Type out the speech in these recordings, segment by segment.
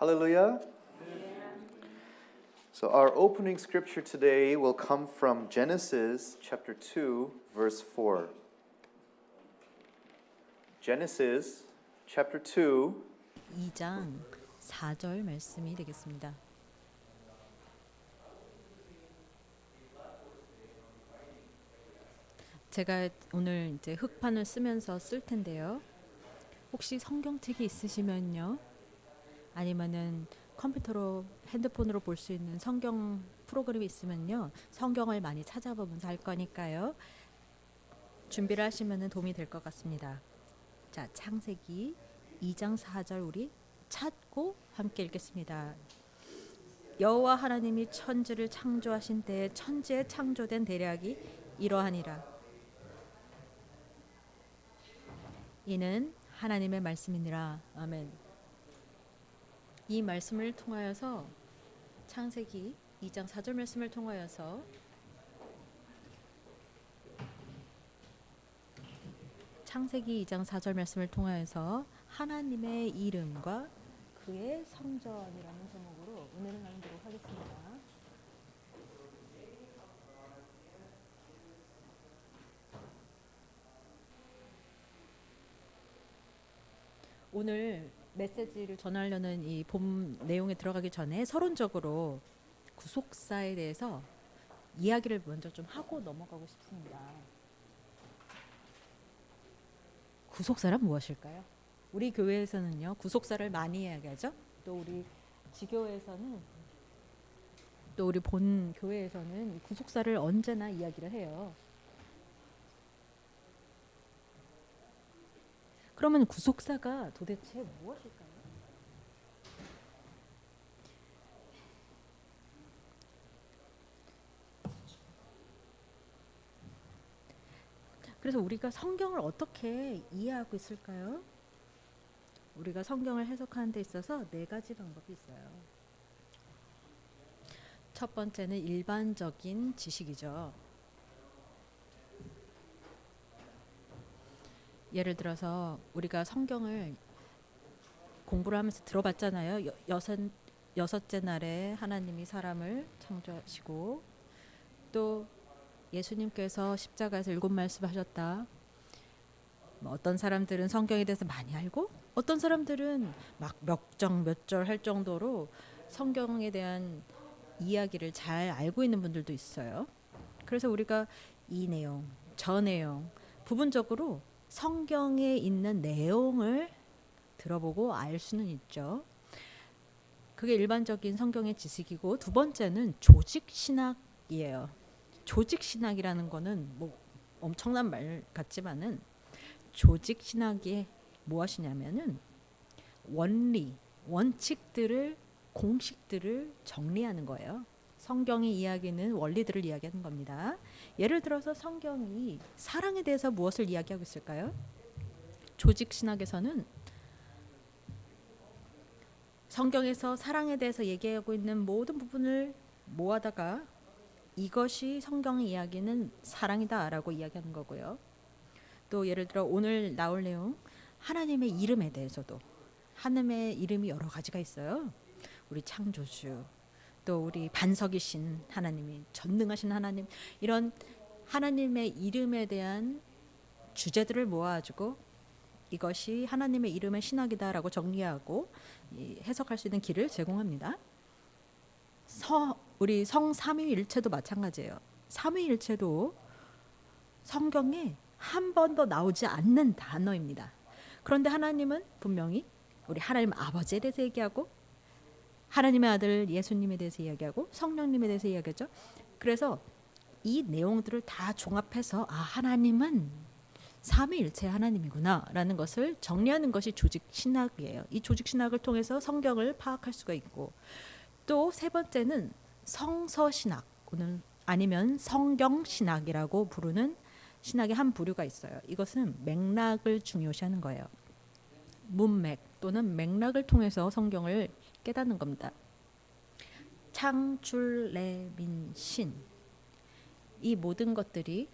Hallelujah. So our opening scripture today will come from Genesis chapter 2 verse 4. Genesis chapter 2 2장 4절 말씀이 되겠습니다. 제가 오늘 이제 흑판을 쓰면서 쓸 텐데요. 혹시 성경책이 있으시면요. 아니면은 컴퓨터로 핸드폰으로 볼 수 있는 성경 프로그램이 있으면요. 성경을 많이 찾아보면서 할 거니까요. 준비를 하시면은 도움이 될 것 같습니다. 자, 창세기 2장 4절 우리 찾고 함께 읽겠습니다. 여호와 하나님이 천지를 창조하신 때에 천지에 창조된 대략이 이러하니라. 이는 하나님의 말씀이니라. 아멘. 이 말씀을 통하여서 창세기 2장 4절 말씀을 통하여서 창세기 2장 4절 말씀을 통하여서 하나님의 이름과 그의 성전이라는 제목으로 은혜를 나누도록 하겠습니다. 오늘 메시지를 전하려는 이 본 내용에 들어가기 전에 서론적으로 구속사에 대해서 이야기를 먼저 좀 하고 넘어가고 싶습니다. 구속사란 무엇일까요? 우리 교회에서는요 구속사를 많이 이야기하죠. 또 우리 지교회에서는 또 우리 본 교회에서는 구속사를 언제나 이야기를 해요. 그러면 구속사가 도대체 무엇일까요? 그래서 우리가 성경을 어떻게 이해하고 있을까요? 우리가 성경을 해석하는 데 있어서 네 가지 방법이 있어요. 첫 번째는 일반적인 지식이죠. 예를 들어서 우리가 성경을 공부를 하면서 들어봤잖아요. 여섯째 날에 하나님이 사람을 창조하시고 또 예수님께서 십자가에서 7 말씀하셨다. 어떤 사람들은 성경에 대해서 많이 알고 어떤 사람들은 막 몇 장 몇 절 할 정도로 성경에 대한 이야기를 잘 알고 있는 분들도 있어요. 그래서 우리가 이 내용, 저 내용 부분적으로 성경에 있는 내용을 들어보고 알 수는 있죠. 그게 일반적인 성경의 지식이고 두 번째는 조직 신학이에요. 조직 신학이라는 거는 뭐 엄청난 말 같지만은 조직 신학이 무엇이냐면은 원리, 원칙들을 공식들을 정리하는 거예요. 성경이 이야기는 원리들을 이야기하는 겁니다. 예를 들어서 성경이 사랑에 대해서 무엇을 이야기하고 있을까요? 조직 신학에서는 성경에서 사랑에 대해서 얘기하고 있는 모든 부분을 모아다가 이것이 성경의 이야기는 사랑이다라고 이야기하는 거고요. 또 예를 들어 오늘 나올 내용 하나님의 이름에 대해서도 하나님의 이름이 여러 가지가 있어요. 우리 창조주, 또 우리 반석이신 하나님이 전능하신 하나님, 이런 하나님의 이름에 대한 주제들을 모아가지고 이것이 하나님의 이름의 신학이다라고 정리하고 해석할 수 있는 길을 제공합니다. 우리 성삼위일체도 마찬가지예요. 삼위일체도 성경에 한 번도 나오지 않는 단어입니다. 그런데 하나님은 분명히 우리 하나님 아버지에 대해서 얘기하고 하나님의 아들 예수님에 대해서 이야기하고 성령님에 대해서 이야기하죠. 그래서 이 내용들을 다 종합해서 하나님은 삼위일체 하나님이구나 라는 것을 정리하는 것이 조직신학이에요. 이 조직신학을 통해서 성경을 파악할 수가 있고 또 세 번째는 성서신학 아니면 성경신학이라고 부르는 신학의 한 부류가 있어요. 이것은 맥락을 중요시하는 거예요. 문맥 또는 맥락을 통해서 성경을 깨닫는 겁니다. 창출래민신 이 모든 것들이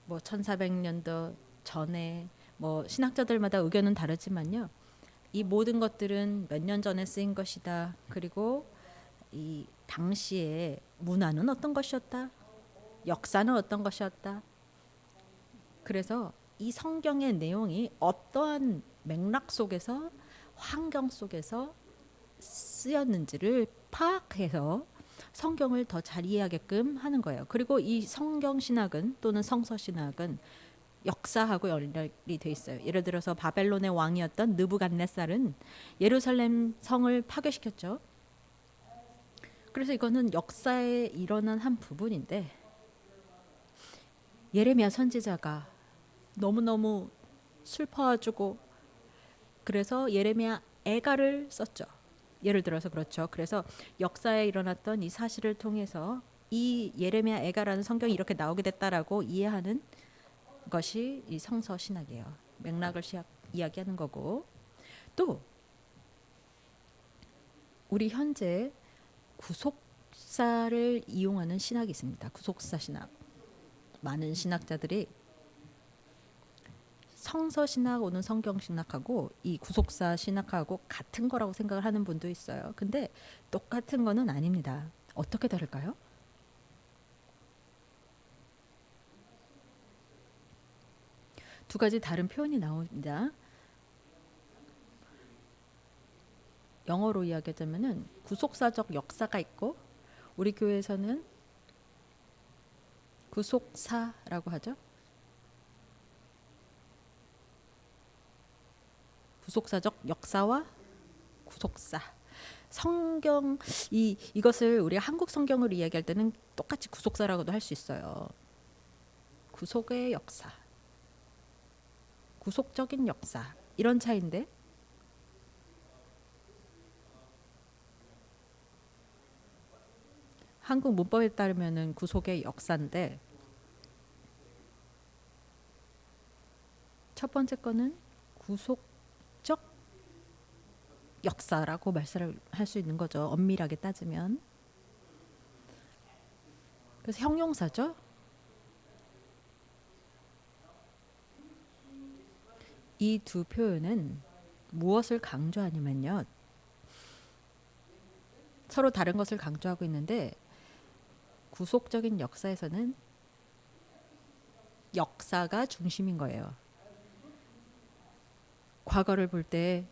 뭐 1400년도 전에 뭐 신학자들마다 의견은 다르지만요. 이 모든 것들은 몇 년 전에 쓰인 것이다. 그리고 이 당시의 문화는 어떤 것이었다. 역사는 어떤 것이었다. 그래서 이 성경의 내용이 어떠한 맥락 속에서 환경 속에서 쓰였는지를 파악해서 성경을 더 잘 이해하게끔 하는 거예요. 그리고 이 성경 신학은 또는 성서 신학은 역사하고 연결이 돼 있어요. 예를 들어서 바벨론의 왕이었던 느부갓네살은 예루살렘 성을 파괴시켰죠. 그래서 이거는 역사에 일어난 한 부분인데 예레미야 선지자가 너무너무 슬퍼가지고 그래서 예레미야 애가를 썼죠. 예를 들어서 그렇죠. 그래서 역사에 일어났던 이 사실을 통해서 이 예레미야 애가라는 성경이 이렇게 나오게 됐다라고 이해하는 것이 이 성서 신학이에요. 맥락을 이야기하는 거고 또 우리 현재 구속사를 이용하는 신학이 있습니다. 구속사 신학. 많은 신학자들이 성서 신학 오는 성경 신학하고 이 구속사 신학하고 같은 거라고 생각을 하는 분도 있어요. 근데 똑같은 거는 아닙니다. 어떻게 다를까요? 두 가지 다른 표현이 나옵니다. 영어로 이야기하자면은 구속사적 역사가 있고 우리 교회에서는 구속사라고 하죠. 구속사적 역사와 구속사. 성경 이것을 우리가 한국 성경으로 이야기할 때는 똑같이 구속사라고도 할 수 있어요. 구속의 역사. 구속적인 역사. 이런 차이인데 한국 문법에 따르면은 구속의 역사인데 첫 번째 거는 구속적 역사라고 말씀을 할 수 있는 거죠. 엄밀하게 따지면. 그래서 형용사죠. 이 두 표현은 무엇을 강조하냐면요. 서로 다른 것을 강조하고 있는데 구속적인 역사에서는 역사가 중심인 거예요. 과거를 볼 때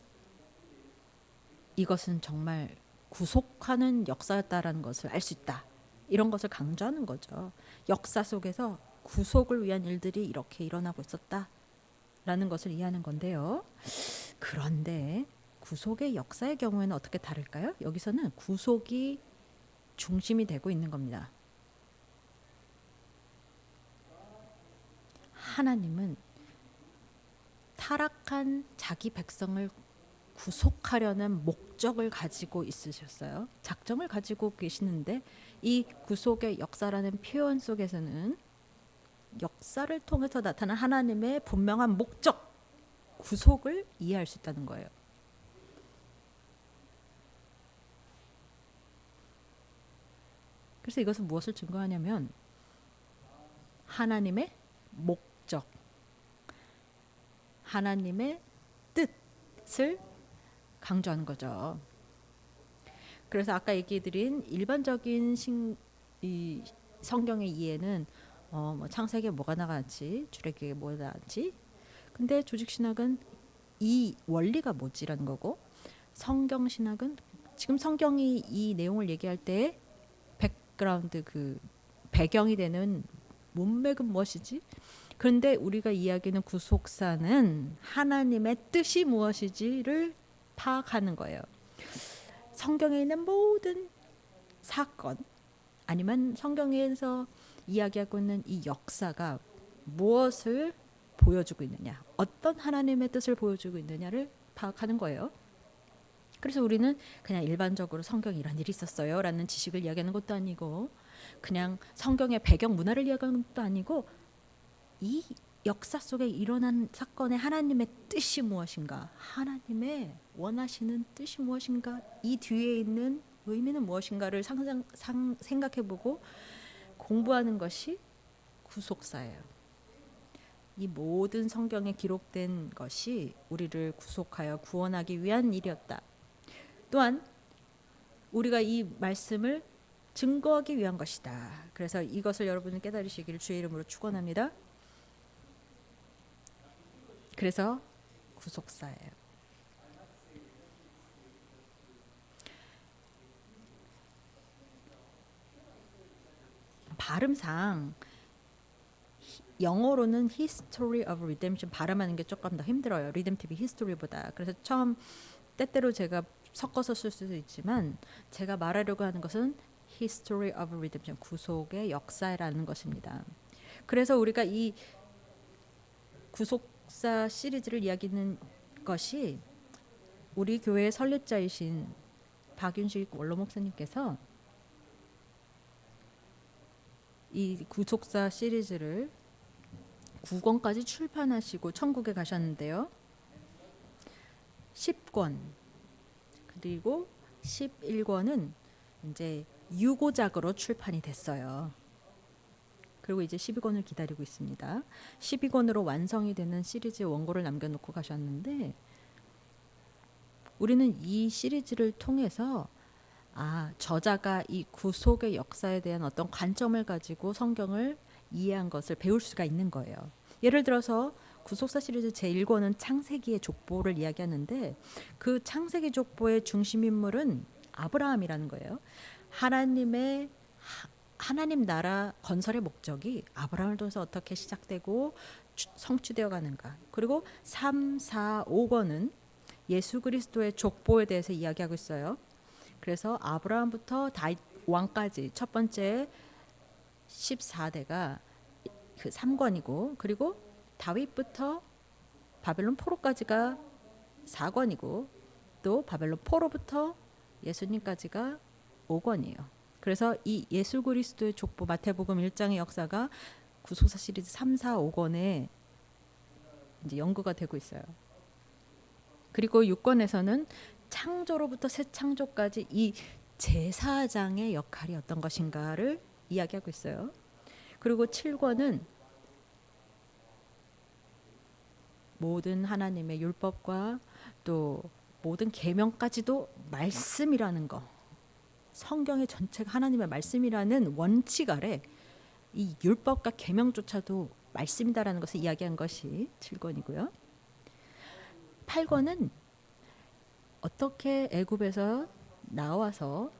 이것은 정말 구속하는 역사였다라는 것을 알 수 있다. 이런 것을 강조하는 거죠. 역사 속에서 구속을 위한 일들이 이렇게 일어나고 있었다라는 것을 이해하는 건데요. 그런데 구속의 역사의 경우에는 어떻게 다를까요? 여기서는 구속이 중심이 되고 있는 겁니다. 하나님은 타락한 자기 백성을 구속하려는 목적을 가지고 있으셨어요. 작정을 가지고 계시는데 이 구속의 역사라는 표현 속에서는 역사를 통해서 나타난 하나님의 분명한 목적, 구속을 이해할 수 있다는 거예요. 그래서 이것은 무엇을 증거하냐면 하나님의 목적, 하나님의 뜻을 강조하는 거죠. 그래서 아까 얘기드린 일반적인 이 성경의 이해는 뭐 창세기에 뭐가 나갔지, 출애굽기에 뭐가 나갔지. 근데 조직신학은 이 원리가 뭐지라는 거고, 성경신학은 지금 성경이 이 내용을 얘기할 때 백그라운드 그 배경이 되는 문맥은 무엇이지? 그런데 우리가 이야기하는 구속사는 하나님의 뜻이 무엇이지를 파악하는 거예요. 성경에 있는 모든 사건 아니면 성경에서 이야기하고 있는 이 역사가 무엇을 보여주고 있느냐, 어떤 하나님의 뜻을 보여주고 있느냐를 파악하는 거예요. 그래서 우리는 그냥 일반적으로 성경에 이런 일이 있었어요 라는 지식을 이야기하는 것도 아니고 그냥 성경의 배경 문화를 이야기하는 것도 아니고 이 역사 속에 일어난 사건의 하나님의 뜻이 무엇인가, 하나님의 원하시는 뜻이 무엇인가, 이 뒤에 있는 의미는 무엇인가를 생각해보고 공부하는 것이 구속사예요. 이 모든 성경에 기록된 것이 우리를 구속하여 구원하기 위한 일이었다. 또한 우리가 이 말씀을 증거하기 위한 것이다. 그래서 이것을 여러분은 깨달으시기를 주의 이름으로 축원합니다. 그래서 구속사예요. 발음상 영어로는 History of Redemption 발음하는 게 조금 더 힘들어요. Redemptive History보다. 그래서 처음 때때로 제가 섞어서 쓸 수도 있지만 제가 말하려고 하는 것은 History of Redemption 구속의 역사라는 것입니다. 그래서 우리가 이 구속사 시리즈를 이야기하는 것이 우리 교회의 설립자이신 박윤식 원로 목사님께서 이 구속사 시리즈를 9권까지 출판하시고 천국에 가셨는데요. 10권 그리고 11권은 이제 유고작으로 출판이 됐어요. 그리고 이제 12권을 기다리고 있습니다. 12권으로 완성이 되는 시리즈의 원고를 남겨놓고 가셨는데 우리는 이 시리즈를 통해서 저자가 이 구속의 역사에 대한 어떤 관점을 가지고 성경을 이해한 것을 배울 수가 있는 거예요. 예를 들어서 구속사 시리즈 제1권은 창세기의 족보를 이야기하는데 그 창세기 족보의 중심 인물은 아브라함이라는 거예요. 하나님 나라 건설의 목적이 아브라함을 통해서 어떻게 시작되고 성취되어 가는가. 그리고 3, 4, 5권은 예수 그리스도의 족보에 대해서 이야기하고 있어요. 그래서 아브라함부터 다윗 왕까지 첫 번째 14대가 그 3권이고 그리고 다윗부터 바벨론 포로까지가 4권이고 또 바벨론 포로부터 예수님까지가 5권이에요. 그래서 이 예수 그리스도의 족보 마태복음 1장의 역사가 구속사 시리즈 3, 4, 5권에 이제 연구가 되고 있어요. 그리고 6권에서는 창조로부터 새 창조까지 이 제사장의 역할이 어떤 것인가를 이야기하고 있어요. 그리고 7권은 모든 하나님의 율법과 또 모든 계명까지도 말씀이라는 거. 성경의 전체가 하나님의 말씀이라는 원칙 아래 이 율법과 계명조차도 말씀이다라는 것을 이야기한 것이 7권이고요. 8권은 어떻게 애굽에서 나와서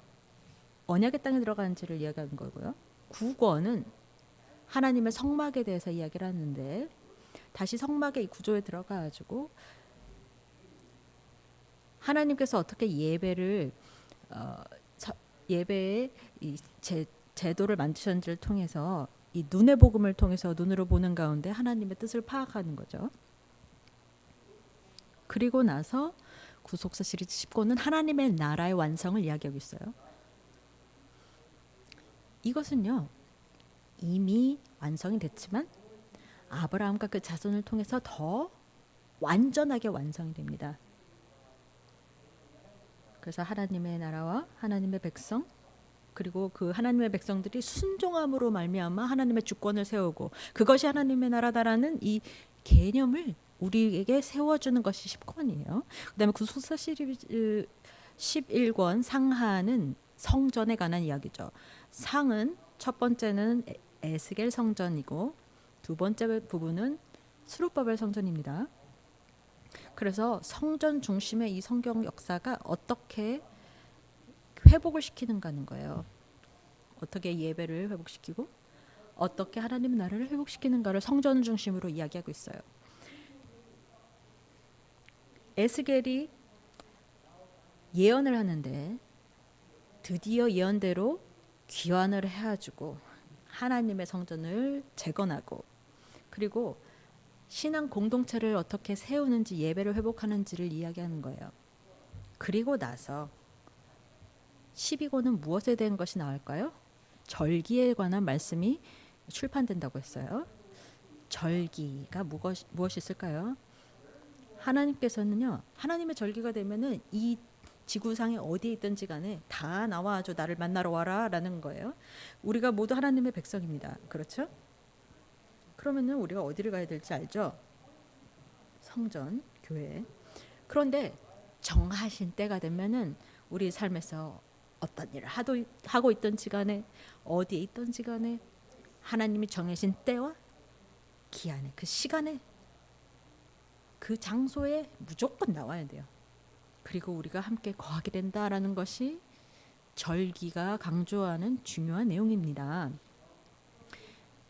언약의 땅에 들어가는지를 이야기하는 거고요. 9권은 하나님의 성막에 대해서 이야기를 하는데 다시 성막의 이 구조에 들어가가지고 하나님께서 어떻게 예배를 예배의 이 제도를 만드셨는지를 통해서 이 눈의 복음을 통해서 눈으로 보는 가운데 하나님의 뜻을 파악하는 거죠. 그리고 나서 구속사 시리즈 10권은 하나님의 나라의 완성을 이야기하고 있어요. 이것은요 이미 완성이 됐지만 아브라함과 그 자손을 통해서 더 완전하게 완성이 됩니다. 그래서 하나님의 나라와 하나님의 백성 그리고 그 하나님의 백성들이 순종함으로 말미암아 하나님의 주권을 세우고 그것이 하나님의 나라다라는 이 개념을 우리에게 세워주는 것이 10권이에요. 그다음에 구속사 시리즈 11권 상하는 성전에 관한 이야기죠. 상은 첫 번째는 에스겔 성전이고 두 번째 부분은 스룹바벨 성전입니다. 그래서 성전 중심의 이 성경 역사가 어떻게 회복을 시키는가는 거예요. 어떻게 예배를 회복시키고 어떻게 하나님의 나라를 회복시키는가를 성전 중심으로 이야기하고 있어요. 에스겔이 예언을 하는데 드디어 예언대로 귀환을 해가지고 하나님의 성전을 재건하고 그리고 신앙 공동체를 어떻게 세우는지 예배를 회복하는지를 이야기하는 거예요. 그리고 나서 12권은 무엇에 대한 것이 나올까요? 절기에 관한 말씀이 출판된다고 했어요. 절기가 무엇이 있을까요? 하나님께서는요 하나님의 절기가 되면은 이 지구상에 어디에 있든지 간에 다 나와줘 나를 만나러 와라 라는 거예요. 우리가 모두 하나님의 백성입니다. 그렇죠? 그러면은 우리가 어디를 가야 될지 알죠? 성전, 교회. 그런데 정하신 때가 되면은 우리 삶에서 어떤 일을 하고 있던지 간에 어디에 있던지 간에 하나님이 정하신 때와 기한에 그 시간에 그 장소에 무조건 나와야 돼요. 그리고 우리가 함께 거하게 된다라는 것이 절기가 강조하는 중요한 내용입니다.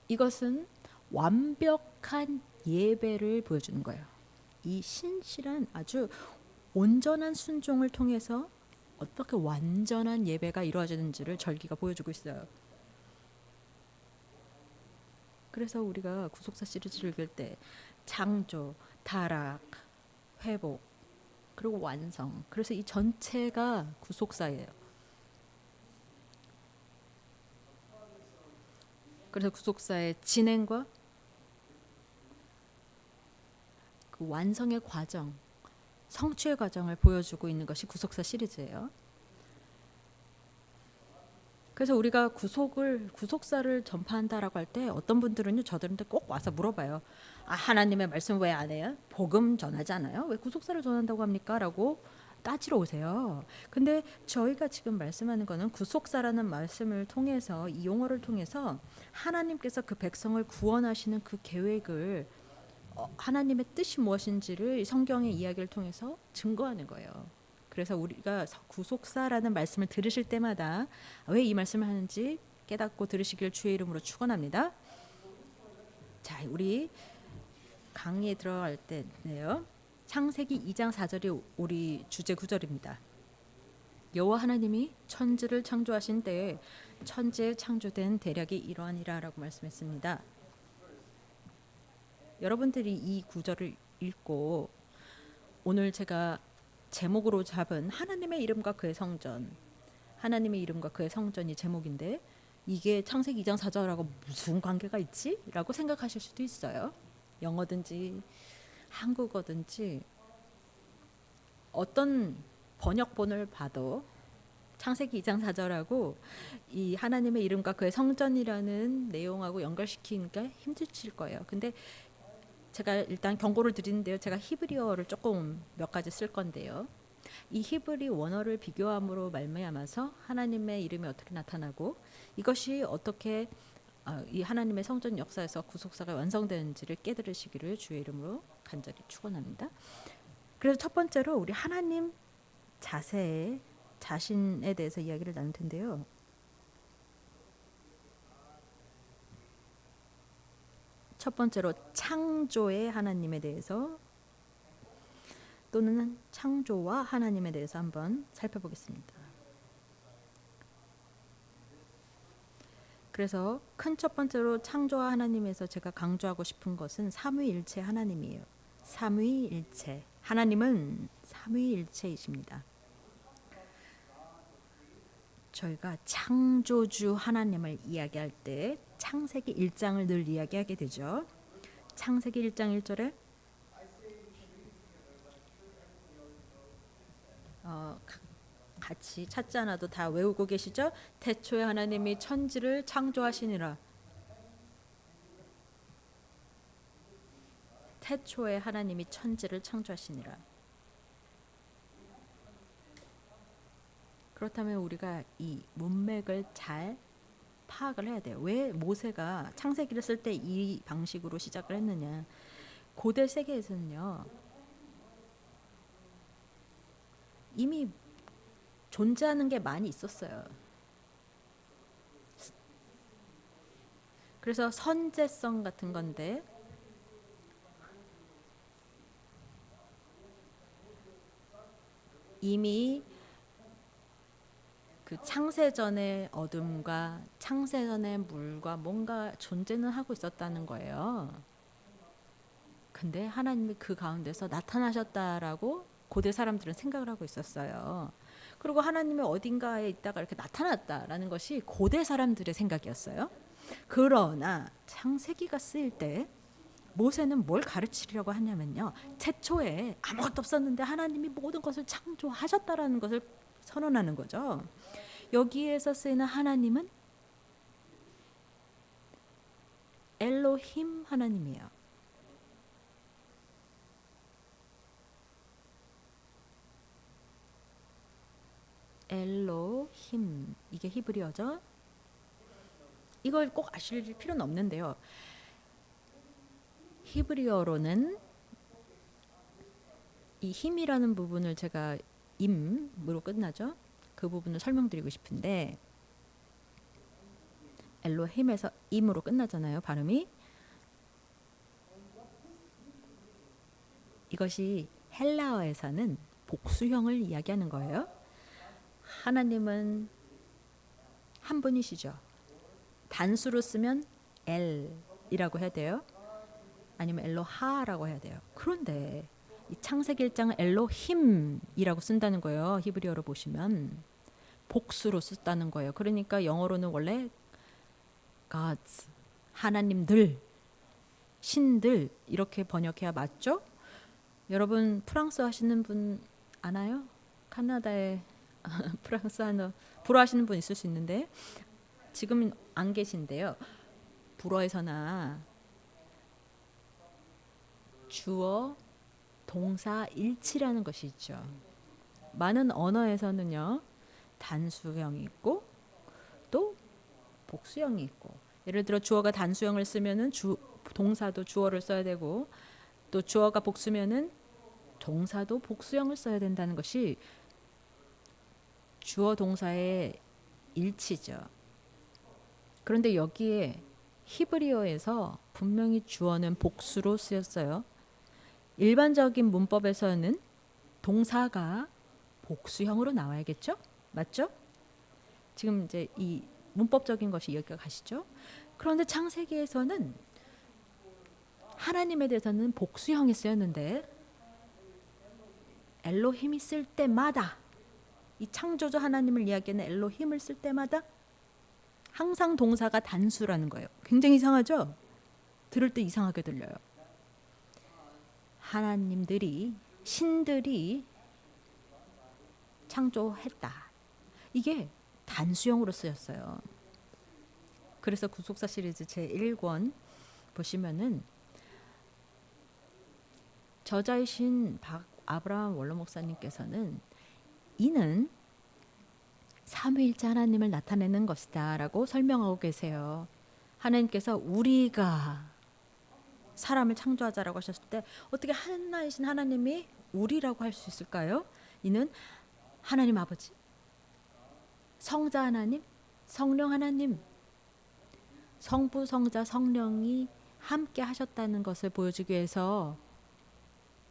이것은 완벽한 예배를 보여주는 거예요. 이 신실한 아주 온전한 순종을 통해서 어떻게 완전한 예배가 이루어지는지를 절기가 보여주고 있어요. 그래서 우리가 구속사 시리즈를 읽을 때 창조, 타락, 회복, 그리고 완성. 그래서 이 전체가 구속사예요. 그래서 구속사의 진행과 그 완성의 과정, 성취의 과정을 보여주고 있는 것이 구속사 시리즈예요. 그래서 우리가 구속사를 전파한다라고 할 때 어떤 분들은요, 저들한테 꼭 와서 물어봐요. 하나님의 말씀 왜 안 해요? 복음 전하지 않아요? 왜 구속사를 전한다고 합니까? 라고 따지러 오세요. 근데 저희가 지금 말씀하는 거는 구속사라는 말씀을 통해서, 이 용어를 통해서 하나님께서 그 백성을 구원하시는 그 계획을, 하나님의 뜻이 무엇인지를 성경의 이야기를 통해서 증거하는 거예요. 그래서 우리가 구속사라는 말씀을 들으실 때마다 왜 이 말씀을 하는지 깨닫고 들으시길 주의 이름으로 축원합니다. 자, 우리 강의에 들어갈 때네요. 창세기 2장 4절이 우리 주제 구절입니다. 여호와 하나님이 천지를 창조하신 때에 천지에 창조된 대략이 이러하니라라고 말씀했습니다. 여러분들이 이 구절을 읽고 오늘 제가 제목으로 잡은 하나님의 이름과 그의 성전, 하나님의 이름과 그의 성전이 제목인데 이게 창세기 2장 4절하고 무슨 관계가 있지? 라고 생각하실 수도 있어요. 영어든지 한국어든지 어떤 번역본을 봐도 창세기 2장 4절하고 이 하나님의 이름과 그의 성전이라는 내용하고 연결시키니까 힘드실 거예요. 근데 제가 일단 경고를 드리는데요. 제가 히브리어를 조금 몇 가지 쓸 건데요. 이 히브리 원어를 비교함으로 말미암아서 하나님의 이름이 어떻게 나타나고 이것이 어떻게 이 하나님의 성전 역사에서 구속사가 완성되는지를 깨달으시기를 주의 이름으로 간절히 축원합니다. 그래서 첫 번째로 우리 하나님 자신에 대해서 이야기를 나눌 텐데요. 첫 번째로 창조의 하나님에 대해서 또는 창조와 하나님에 대해서 한번 살펴보겠습니다. 그래서 큰 첫 번째로 창조와 하나님에서 제가 강조하고 싶은 것은 삼위일체 하나님이에요. 삼위일체. 하나님은 삼위일체이십니다. 저희가 창조주 하나님을 이야기할 때 창세기 1장을 늘 이야기하게 되죠. 창세기 1장 1절에 같이 찾지 않아도 다 외우고 계시죠? 태초에 하나님이 천지를 창조하시니라. 태초에 하나님이 천지를 창조하시니라. 그렇다면 우리가 이 문맥을 잘 파악을 해야 돼요. 왜 모세가 창세기를 쓸 때 이 방식으로 시작을 했느냐. 고대 세계에서는요, 이미 존재하는 게 많이 있었어요. 그래서 선제성 같은 건데 이미 그 창세전의 어둠과 창세전의 물과 뭔가 존재는 하고 있었다는 거예요. 근데 하나님이 그 가운데서 나타나셨다라고 고대 사람들은 생각을 하고 있었어요. 그리고 하나님이 어딘가에 있다가 이렇게 나타났다라는 것이 고대 사람들의 생각이었어요. 그러나 창세기가 쓰일 때 모세는 뭘 가르치려고 하냐면요. 태초에 아무것도 없었는데 하나님이 모든 것을 창조하셨다라는 것을 선언하는 거죠. 여기에서 쓰이는 하나님은 엘로힘 하나님이에요. 엘로힘, 이게 히브리어죠. 이걸 꼭 아실 필요는 없는데요. 히브리어로는 이 힘이라는 부분을 제가 임으로 끝나죠. 그 부분을 설명드리고 싶은데, 엘로힘에서 임으로 끝나잖아요, 발음이. 이것이 헬라어에서는 복수형을 이야기하는 거예요. 하나님은 한 분이시죠. 단수로 쓰면 엘이라고 해야 돼요. 아니면 엘로하라고 해야 돼요. 그런데 이 창세기 1장은 엘로힘이라고 쓴다는 거예요. 히브리어로 보시면 복수로 썼다는 거예요. 그러니까 영어로는 원래 gods, 하나님들, 신들 이렇게 번역해야 맞죠? 여러분 프랑스 하시는 분 아나요? 카나다에 프랑스어 불어 하시는 분 있을 수 있는데 지금 안 계신데요. 불어에서나 주어, 동사, 일치라는 것이 있죠. 많은 언어에서는요. 단수형이 있고 또 복수형이 있고, 예를 들어 주어가 단수형을 쓰면은 동사도 주어를 써야 되고, 또 주어가 복수면은 동사도 복수형을 써야 된다는 것이 주어 동사의 일치죠. 그런데 여기에 히브리어에서 분명히 주어는 복수로 쓰였어요. 일반적인 문법에서는 동사가 복수형으로 나와야겠죠? 맞죠? 지금 이제 이 문법적인 것이 여기가 가시죠? 그런데 창세기에서는 하나님에 대해서는 복수형이 쓰였는데 엘로힘이 쓸 때마다, 이 창조주 하나님을 이야기하는 엘로힘을 쓸 때마다 항상 동사가 단수라는 거예요. 굉장히 이상하죠? 들을 때 이상하게 들려요. 하나님들이, 신들이 창조했다. 이게 단수형으로 쓰였어요. 그래서 구속사 시리즈 제1권 보시면은 저자이신 아브라함 원로 목사님께서는 이는 삼위일체 하나님을 나타내는 것이다 라고 설명하고 계세요. 하나님께서 우리가 사람을 창조하자라고 하셨을 때 어떻게 하나이신 하나님이 우리라고 할 수 있을까요? 이는 하나님 아버지, 성자 하나님, 성령 하나님, 성부, 성자, 성령이 함께 하셨다는 것을 보여주기 위해서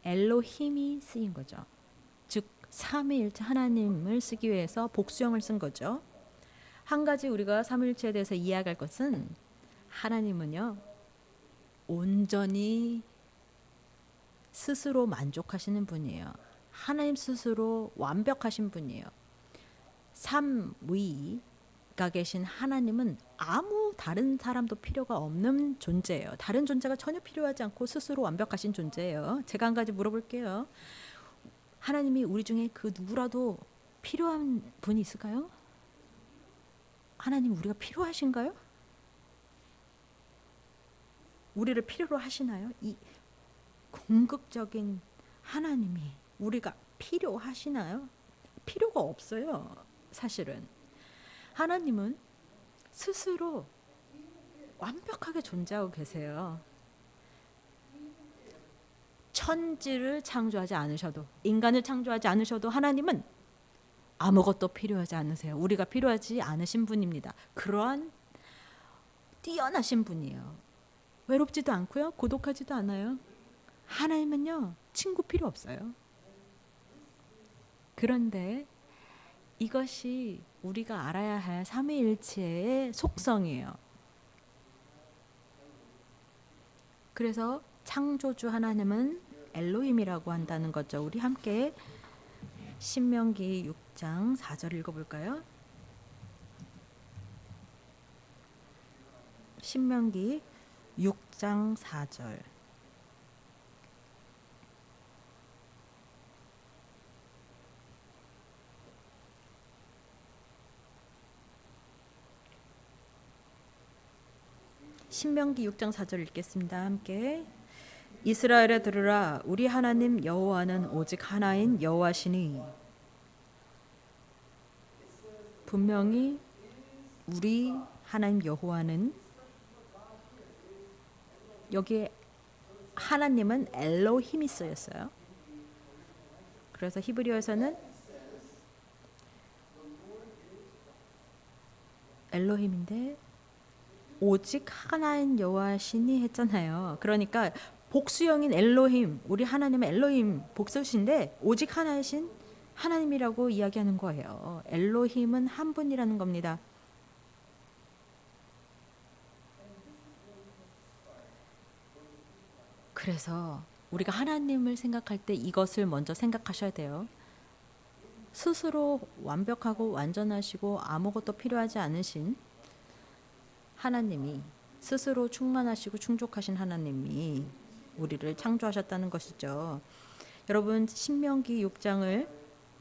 엘로힘이 쓰인 거죠. 즉 삼위일체 하나님을 쓰기 위해서 복수형을 쓴 거죠. 한 가지 우리가 삼위일체에 대해서 이해할 것은 하나님은요 온전히 스스로 만족하시는 분이에요. 하나님 스스로 완벽하신 분이에요. 삼위가 계신 하나님은 아무 다른 사람도 필요가 없는 존재예요. 다른 존재가 전혀 필요하지 않고 스스로 완벽하신 존재예요. 제가 한 가지 물어볼게요. 하나님이 우리 중에 그 누구라도 필요한 분이 있을까요? 하나님 우리가 필요하신가요? 우리를 필요로 하시나요? 이 궁극적인 하나님이 우리가 필요하시나요? 필요가 없어요. 사실은 하나님은 스스로 완벽하게 존재하고 계세요. 천지를 창조하지 않으셔도, 인간을 창조하지 않으셔도 하나님은 아무것도 필요하지 않으세요. 우리가 필요하지 않으신 분입니다. 그러한 뛰어나신 분이에요. 외롭지도 않고요, 고독하지도 않아요. 하나님은요 친구 필요 없어요. 그런데 이것이 우리가 알아야 할 삼위일체의 속성이에요. 그래서 창조주 하나님은 엘로힘이라고 한다는 거죠. 우리 함께 신명기 6장 4절 읽어볼까요? 신명기 6장 4절. 신명기 6장 4절 읽겠습니다. 함께. 이스라엘에 들으라, 우리 하나님 여호와는 오직 하나인 여호와시니. 분명히 우리 하나님 여호와는, 여기에 하나님은 엘로힘이 쓰였어요. 그래서 히브리어에서는 엘로힘인데 오직 하나인 여호와시니 했잖아요. 그러니까 복수형인 엘로힘, 우리 하나님은 엘로힘 복수신데 오직 하나이신 하나님이라고 이야기하는 거예요. 엘로힘은 한 분이라는 겁니다. 그래서 우리가 하나님을 생각할 때 이것을 먼저 생각하셔야 돼요. 스스로 완벽하고 완전하시고 아무것도 필요하지 않으신 하나님이, 스스로 충만하시고 충족하신 하나님이 우리를 창조하셨다는 것이죠. 여러분 신명기 6장을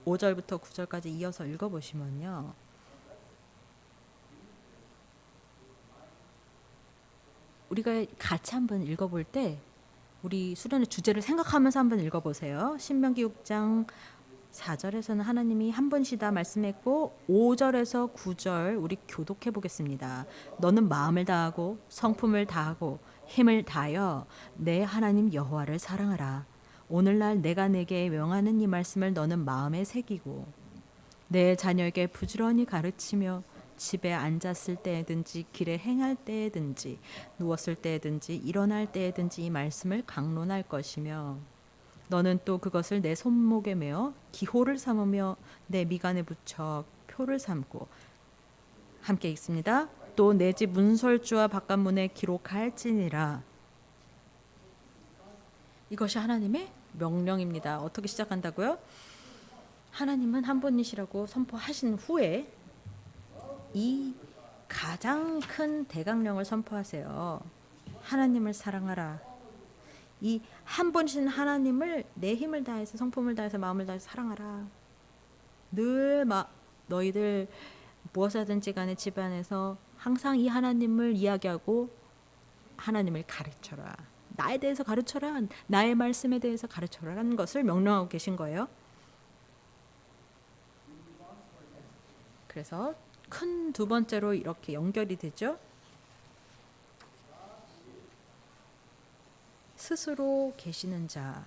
5절부터 9절까지 이어서 읽어보시면요, 우리가 같이 한번 읽어볼 때 우리 수련의 주제를 생각하면서 한번 읽어보세요. 신명기 6장 4절에서는 하나님이 한 분이시다 말씀했고 5절에서 9절 우리 교독해 보겠습니다. 너는 마음을 다하고 성품을 다하고 힘을 다하여 내 하나님 여호와를 사랑하라. 오늘날 내가 내게 명하는 이 말씀을 너는 마음에 새기고 내 자녀에게 부지런히 가르치며 집에 앉았을 때든지 길에 행할 때든지 누웠을 때든지 일어날 때든지 이 말씀을 강론할 것이며 너는 또 그것을 내 손목에 메어 기호를 삼으며 내 미간에 붙여 표를 삼고, 함께 읽습니다. 또 내 집 문설주와 바깥문에 기록할지니라. 이것이 하나님의 명령입니다. 어떻게 시작한다고요? 하나님은 한 분이시라고 선포하신 후에 이 가장 큰 대강령을 선포하세요. 하나님을 사랑하라. 이 한 분이신 하나님을 내 힘을 다해서 성품을 다해서 마음을 다해서 사랑하라. 늘 너희들 무엇을 하든지 간에 집안에서 항상 이 하나님을 이야기하고 하나님을 가르쳐라. 나에 대해서 가르쳐라. 나의 말씀에 대해서 가르쳐라라는 것을 명령하고 계신 거예요. 그래서 큰 두 번째로 이렇게 연결이 되죠. 스스로 계시는 자,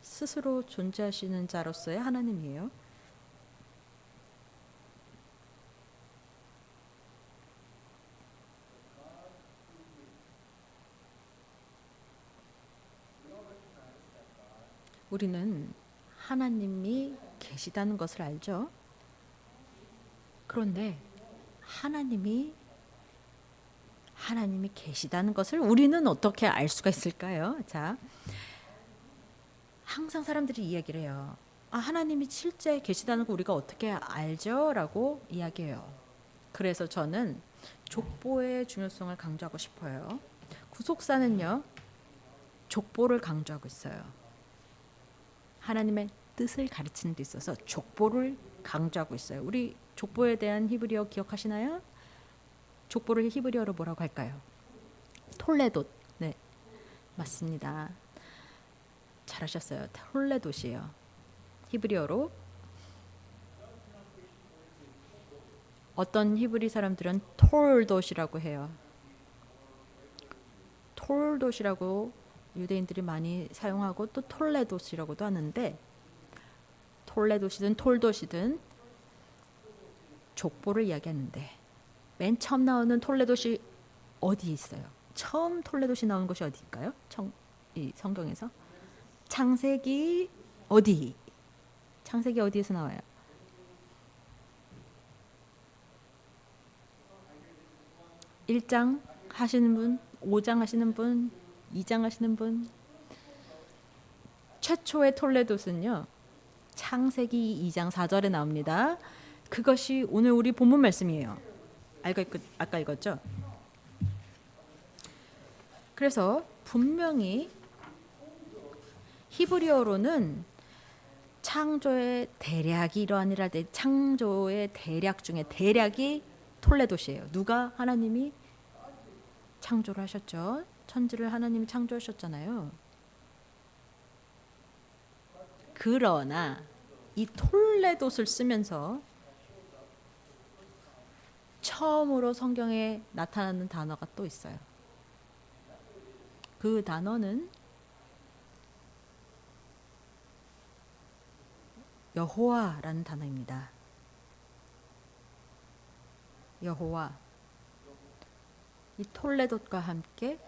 스스로 존재하시는 자로서의 하나님이에요. 우리는 하나님이 계시다는 것을 알죠. 그런데 하나님이 계시다는 것을 우리는 어떻게 알 수가 있을까요? 자, 항상 사람들이 이야기를 해요. 하나님이 실제 계시다는 거 우리가 어떻게 알죠? 라고 이야기해요. 그래서 저는 족보의 중요성을 강조하고 싶어요. 구속사는요, 족보를 강조하고 있어요. 하나님의 뜻을 가르치는 데 있어서 족보를 강조하고 있어요. 우리 족보에 대한 히브리어 기억하시나요? 족보를 히브리어로 뭐라고 할까요? 톨레돗. 네, 맞습니다. 잘하셨어요. 톨레돗이에요. 히브리어로. 어떤 히브리 사람들은 톨돗이라고 해요. 톨돗이라고 유대인들이 많이 사용하고 또 톨레돗이라고도 하는데, 톨레돗이든 톨돗이든 족보를 이야기하는데 맨 처음 나오는 톨레돗이 어디 있어요? 처음 톨레돗이 나오는 것이 어디일까요? 이 성경에서 창세기 어디? 창세기 어디에서 나와요? (1장) 하시는 분, (5장) 하시는 분, (2장) 하시는 분. 최초의 톨레돗은요, 창세기 2장 4절에 나옵니다. 그것이 오늘 우리 본문 말씀이에요. 아까 읽었죠? 그래서 분명히 히브리어로는 창조의 대략이 이러하니라, 창조의 대략 중에 대략이 톨레돗이에요. 누가? 하나님이 창조를 하셨죠. 천지를 하나님이 창조하셨잖아요. 그러나 이 톨레돗을 쓰면서 처음으로 성경에 나타나는 단어가 또 있어요. 그 단어는 여호와라는 단어입니다. 여호와. 이 톨레돗과 함께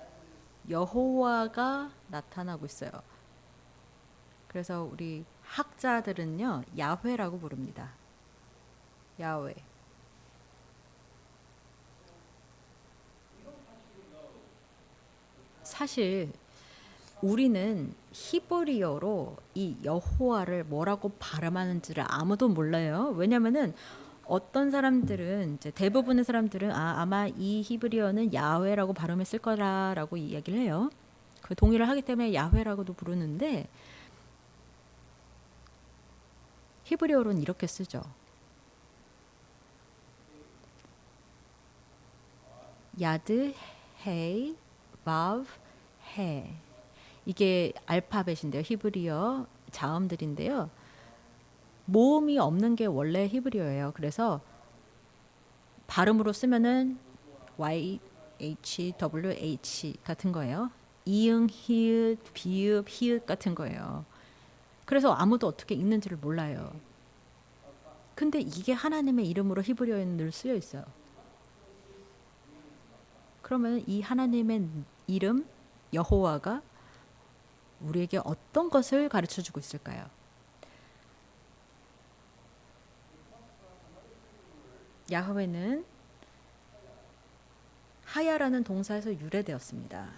여호와가 나타나고 있어요. 그래서 우리 학자들은요, 야훼라고 부릅니다. 야훼. 사실 우리는 히브리어로 이 여호와를 뭐라고 발음하는지를 아무도 몰라요. 왜냐면은 어떤 사람들은 이제 대부분의 사람들은 아마 이 히브리어는 야훼라고 발음했을 거라라고 이야기를 해요. 그 동의를 하기 때문에 야훼라고도 부르는데 히브리어로는 이렇게 쓰죠. 야드 헤이 바브 해. 이게 알파벳인데요. 히브리어 자음들인데요. 모음이 없는 게 원래 히브리어예요. 그래서 발음으로 쓰면은 Y, H, W, H 같은 거예요. 이응, 히읗, 비읍, 히읗 같은 거예요. 그래서 아무도 어떻게 읽는지를 몰라요. 근데 이게 하나님의 이름으로 히브리어에는 늘 쓰여 있어요. 그러면 이 하나님의 이름 여호와가 우리에게 어떤 것을 가르쳐 주고 있을까요? 야훼는 하야라는 동사에서 유래되었습니다.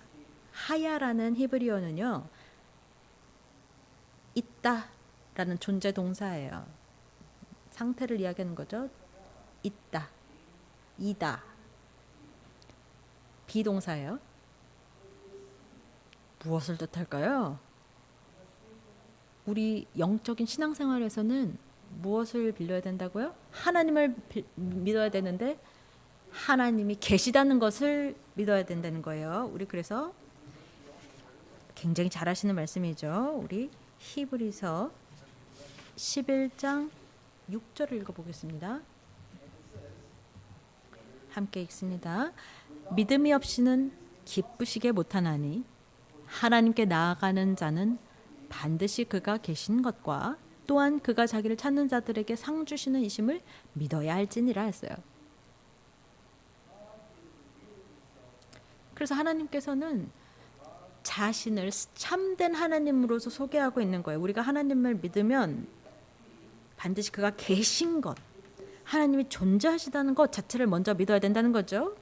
하야라는 히브리어는요, 있다라는 존재 동사예요. 상태를 이야기하는 거죠. 있다, 이다. 비동사예요. 무엇을 뜻할까요? 우리 영적인 신앙생활에서는 무엇을 빌려야 된다고요? 하나님을 믿어야 되는데 하나님이 계시다는 것을 믿어야 된다는 거예요. 우리 그래서 굉장히 잘하시는 말씀이죠. 우리 히브리서 11장 6절을 읽어보겠습니다. 함께 읽습니다. 믿음이 없이는 기쁘시게 못하나니 하나님께 나아가는 자는 반드시 그가 계신 것과 또한 그가 자기를 찾는 자들에게 상 주시는 이심을 믿어야 할지니라 했어요. 그래서 하나님께서는 자신을 참된 하나님으로서 소개하고 있는 거예요. 우리가 하나님을 믿으면 반드시 그가 계신 것, 하나님이 존재하시다는 것 자체를 먼저 믿어야 된다는 거죠.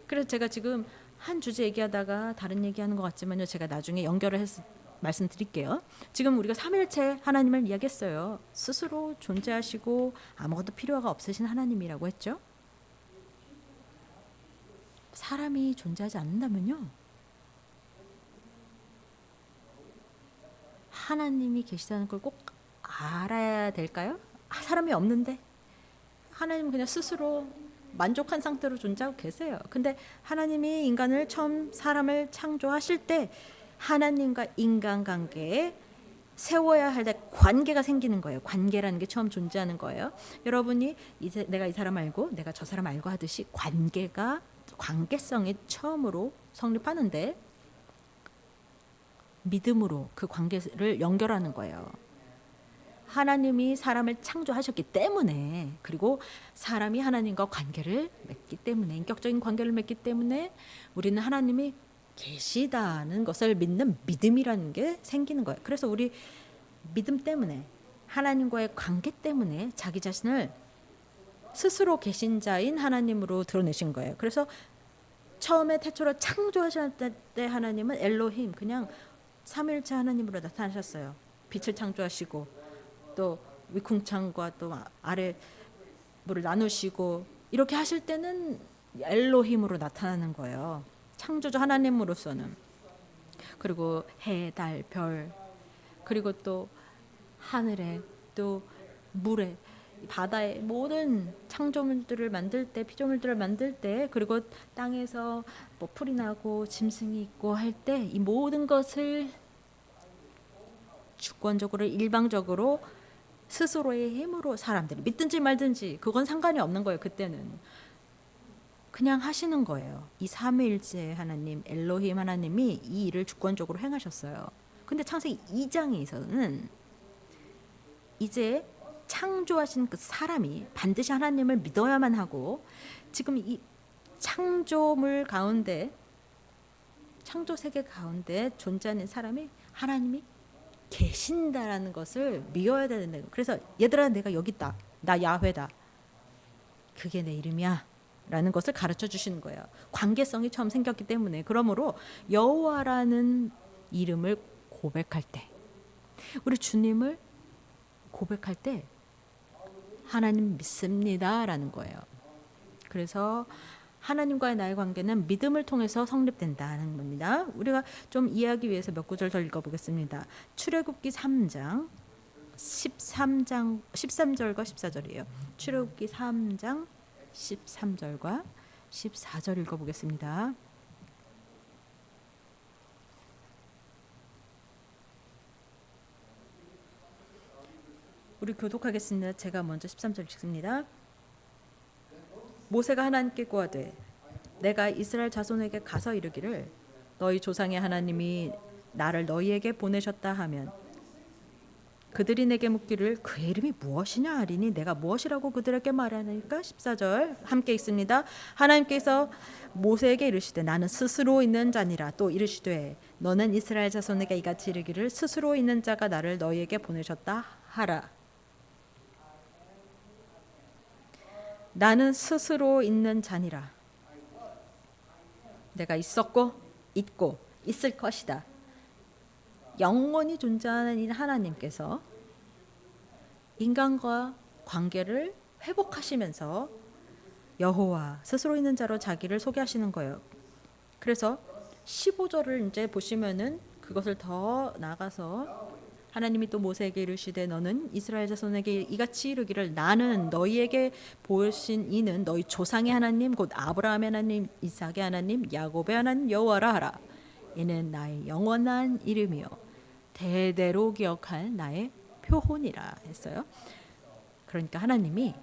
그래서 제가 지금 한 주제 얘기하다가 다른 얘기하는 것 같지만요. 제가 나중에 연결을 해서 말씀드릴게요. 지금 우리가 삼일체 하나님을 이야기했어요. 스스로 존재하시고 아무것도 필요가 없으신 하나님이라고 했죠. 사람이 존재하지 않는다면요. 하나님이 계시다는 걸 꼭 알아야 될까요? 사람이 없는데 하나님은 그냥 스스로 만족한 상태로 존재하고 계세요. 근데 하나님이 인간을 처음 사람을 창조하실 때 하나님과 인간 관계에 세워야 할 때 관계가 생기는 거예요. 관계라는 게 처음 존재하는 거예요. 여러분이 내가 이 사람 알고 내가 저 사람 알고 하듯이 관계성이 처음으로 성립하는데 믿음으로 그 관계를 연결하는 거예요. 하나님이 사람을 창조하셨기 때문에, 그리고 사람이 하나님과 관계를 맺기 때문에, 인격적인 관계를 맺기 때문에 우리는 하나님이 계시다는 것을 믿는 믿음이라는 게 생기는 거예요. 그래서 우리 믿음 때문에, 하나님과의 관계 때문에 자기 자신을 스스로 계신 자인 하나님으로 드러내신 거예요. 그래서 처음에 태초로 창조하셨을 때 하나님은 엘로힘, 그냥 삼일체 하나님으로 나타나셨어요. 빛을 창조하시고 또 위궁창과 또 아래 물을 나누시고 이렇게 하실 때는 엘로힘으로 나타나는 거예요. 창조주 하나님으로서는. 그리고 해, 달, 별, 그리고 또 하늘에 또 물에 바다의 모든 창조물들을 만들 때, 피조물들을 만들 때, 그리고 땅에서 뭐 풀이 나고 짐승이 있고 할 때 이 모든 것을 주권적으로 일방적으로 스스로의 힘으로 사람들이 믿든지 말든지 그건 상관이 없는 거예요. 그때는 그냥 하시는 거예요. 이 삼위일체 하나님, 엘로힘 하나님이 이 일을 주권적으로 행하셨어요. 근데 창세기 2장에서는 이제 창조하신 그 사람이 반드시 하나님을 믿어야만 하고, 지금 이 창조물 가운데, 창조 세계 가운데 존재하는 사람이 하나님이 계신다라는 것을 믿어야 되는 거예요. 그래서 얘들아, 내가 여기 있다, 나 야훼다, 그게 내 이름이야 라는 것을 가르쳐 주시는 거예요. 관계성이 처음 생겼기 때문에. 그러므로 여호와라는 이름을 고백할 때, 우리 주님을 고백할 때 하나님 믿습니다 라는 거예요. 그래서 하나님과의 나의 관계는 믿음을 통해서 성립된다는 겁니다. 우리가 좀 이해하기 위해서 몇 구절 더 읽어보겠습니다. 출애굽기 3장 13절과 14절이에요. 출애굽기 3장 13절과 14절 읽어보겠습니다. 우리 교독하겠습니다. 제가 먼저 13절 읽습니다. 모세가 하나님께 고하되 내가 이스라엘 자손에게 가서 이르기를 너희 조상의 하나님이 나를 너희에게 보내셨다 하면 그들이 내게 묻기를 그의 이름이 무엇이냐 하리니 내가 무엇이라고 그들에게 말하니까. 14절 함께 읽습니다. 하나님께서 모세에게 이르시되 나는 스스로 있는 자니라. 또 이르시되 너는 이스라엘 자손에게 이같이 이르기를 스스로 있는 자가 나를 너희에게 보내셨다 하라. 나는 스스로 있는 자니라. 내가 있었고 있고 있을 것이다. 영원히 존재하는 하나님께서 인간과 관계를 회복하시면서 여호와 스스로 있는 자로 자기를 소개하시는 거예요. 그래서 15절을 이제 보시면은 그것을 더 나가서 하나님이 또 모세에게 이르시되 너는 이스라엘 자손에게 이같이 이르기를 나는 너희에게 보이신 이는 너희 조상의 하나님 곧 아브라함의 하나님 이삭의 하나님 야곱의 하나님 여호와라 하라. 이는 나의 영원한 이름이요 대대로 기억할 나의 표혼이라 했어요. 그러니까 하나님이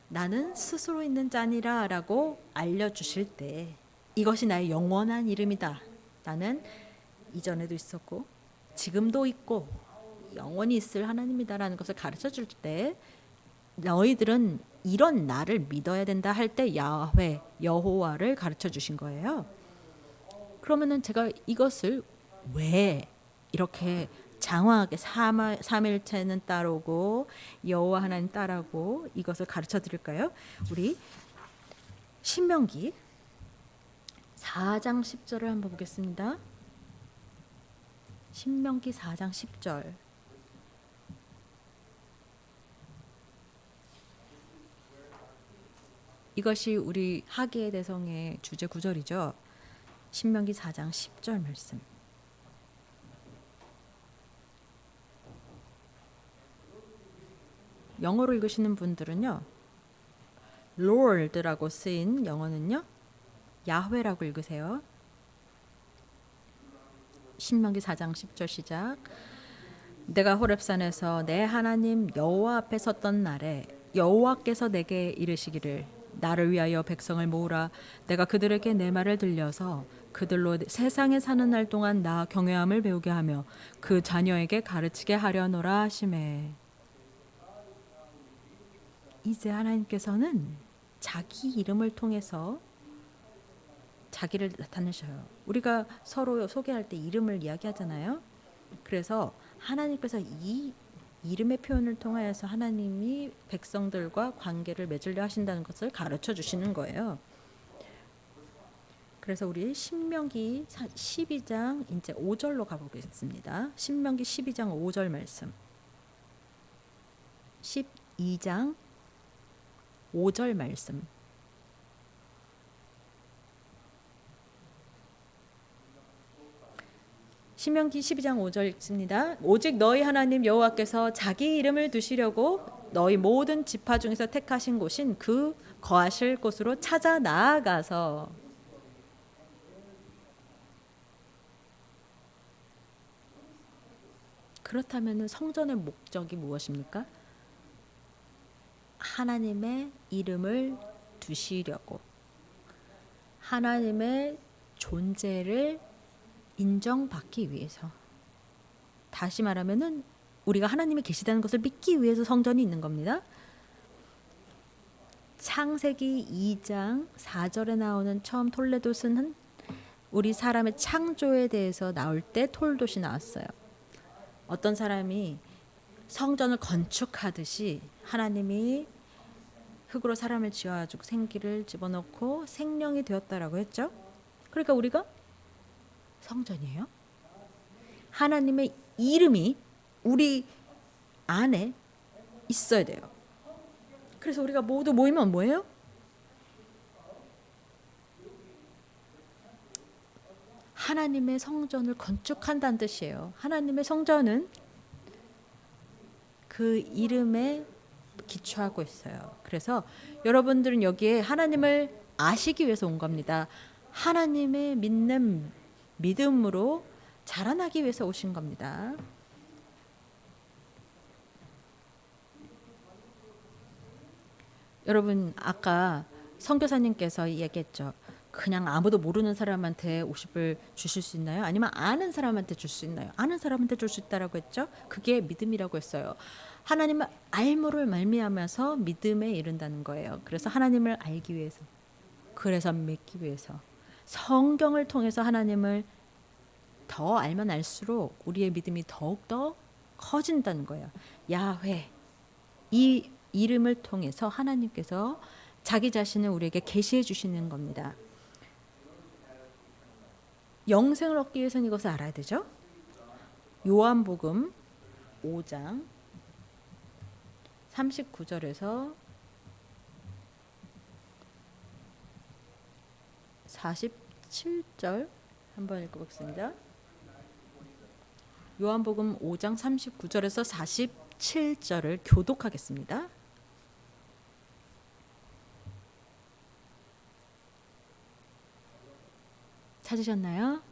나는 스스로 있는 자니라 라고 알려주실 때 이것이 나의 영원한 이름이다. 나는 이전에도 있었고 지금도 있고 영원히 있을 하나님이다라는 것을 가르쳐 줄 때 너희들은 이런 나를 믿어야 된다 할 때 야훼 여호와를 가르쳐 주신 거예요. 그러면은 제가 이것을 왜 이렇게 장황하게 삼일체는 따르고 여호와 하나님 따르고 이것을 가르쳐 드릴까요? 우리 신명기 4장 10절을 한번 보겠습니다. 신명기 4장 10절. 이것이 우리 하계의 대성의 주제 구절이죠. 신명기 4장 10절 말씀. 영어로 읽으시는 분들은요, Lord라고 쓰인 영어는요, 야훼라고 읽으세요. 신명기 4장 10절 시작. 내가 호렙산에서 내 하나님 여호와 앞에 섰던 날에 여호와께서 내게 이르시기를 나를 위하여 백성을 모으라. 내가 그들에게 내 말을 들려서 그들로 세상에 사는 날 동안 나 경외함을 배우게 하며 그 자녀에게 가르치게 하려노라 하시매. 이제 하나님께서는 자기 이름을 통해서 자기를 나타내셔요. 우리가 서로 소개할 때 이름을 이야기하잖아요. 그래서 하나님께서 이 이름의 표현을 통하여서 하나님이 백성들과 관계를 맺으려 하신다는 것을 가르쳐 주시는 거예요. 그래서 우리 신명기 12장 이제 5절로 가보겠습니다. 신명기 12장 5절 말씀. 12장 5절 말씀. 신명기 12장 5절 읽습니다. 오직 너희 하나님 여호와께서 자기 이름을 두시려고 너희 모든 지파 중에서 택하신 곳인 그 거하실 곳으로 찾아 나아가서 그렇다면 성전의 목적이 무엇입니까? 하나님의 이름을 두시려고 하나님의 존재를 인정받기 위해서 다시 말하면은 우리가 하나님이 계시다는 것을 믿기 위해서 성전이 있는 겁니다. 창세기 2장 4절에 나오는 처음 톨레도스는 우리 사람의 창조에 대해서 나올 때 톨도시 나왔어요. 어떤 사람이 성전을 건축하듯이 하나님이 흙으로 사람을 지어가지고 생기를 집어넣고 생명이 되었다라고 했죠. 그러니까 우리가 성전이에요. 하나님의 이름이 우리 안에 있어야 돼요. 그래서 우리가 모두 모이면 뭐예요? 하나님의 성전을 건축한다는 뜻이에요. 하나님의 성전은 그 이름에 기초하고 있어요. 그래서 여러분들은 여기에 하나님을 아시기 위해서 온 겁니다. 하나님의 믿는 믿음으로 자라나기 위해서 오신 겁니다. 여러분 아까 선교사님께서 얘기했죠. 그냥 아무도 모르는 사람한테 50불 주실 수 있나요? 아니면 아는 사람한테 줄 수 있나요? 아는 사람한테 줄 수 있다라고 했죠. 그게 믿음이라고 했어요. 하나님을 알모를 말미암아서 믿음에 이른다는 거예요. 그래서 하나님을 알기 위해서, 그래서 믿기 위해서 성경을 통해서 하나님을 더 알면 알수록 우리의 믿음이 더욱더 커진다는 거예요. 야훼, 이 이름을 통해서 하나님께서 자기 자신을 우리에게 계시해 주시는 겁니다. 영생을 얻기 위해서는 이것을 알아야 되죠. 요한복음 5장 39절에서 47절 한번 읽어보겠습니다. 요한복음 5장 39절에서 47절을 교독하겠습니다. 찾으셨나요?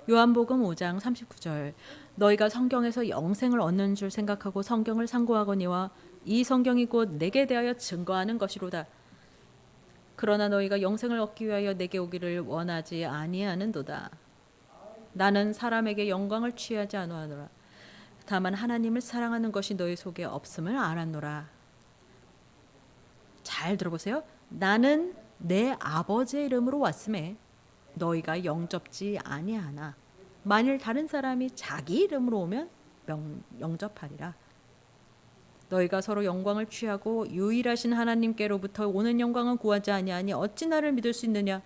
요한복음 5장 39절. 너희가 성경에서 영생을 얻는 줄 생각하고 성경을 상고하거니와 이 성경이 곧 내게 대하여 증거하는 것이로다. 그러나 너희가 영생을 얻기 위하여 내게 오기를 원하지 아니하는도다. 나는 사람에게 영광을 취하지 아노하노라. 다만 하나님을 사랑하는 것이 너희 속에 없음을 알았노라. 잘 들어보세요. 나는 내 아버지의 이름으로 왔음에 너희가 영접지 아니하나 만일 다른 사람이 자기 이름으로 오면 영접하리라. 너희가 서로 영광을 취하고 유일하신 하나님께로부터 오는 영광은 구하지 아니하니 어찌 나를 믿을 수 있느냐.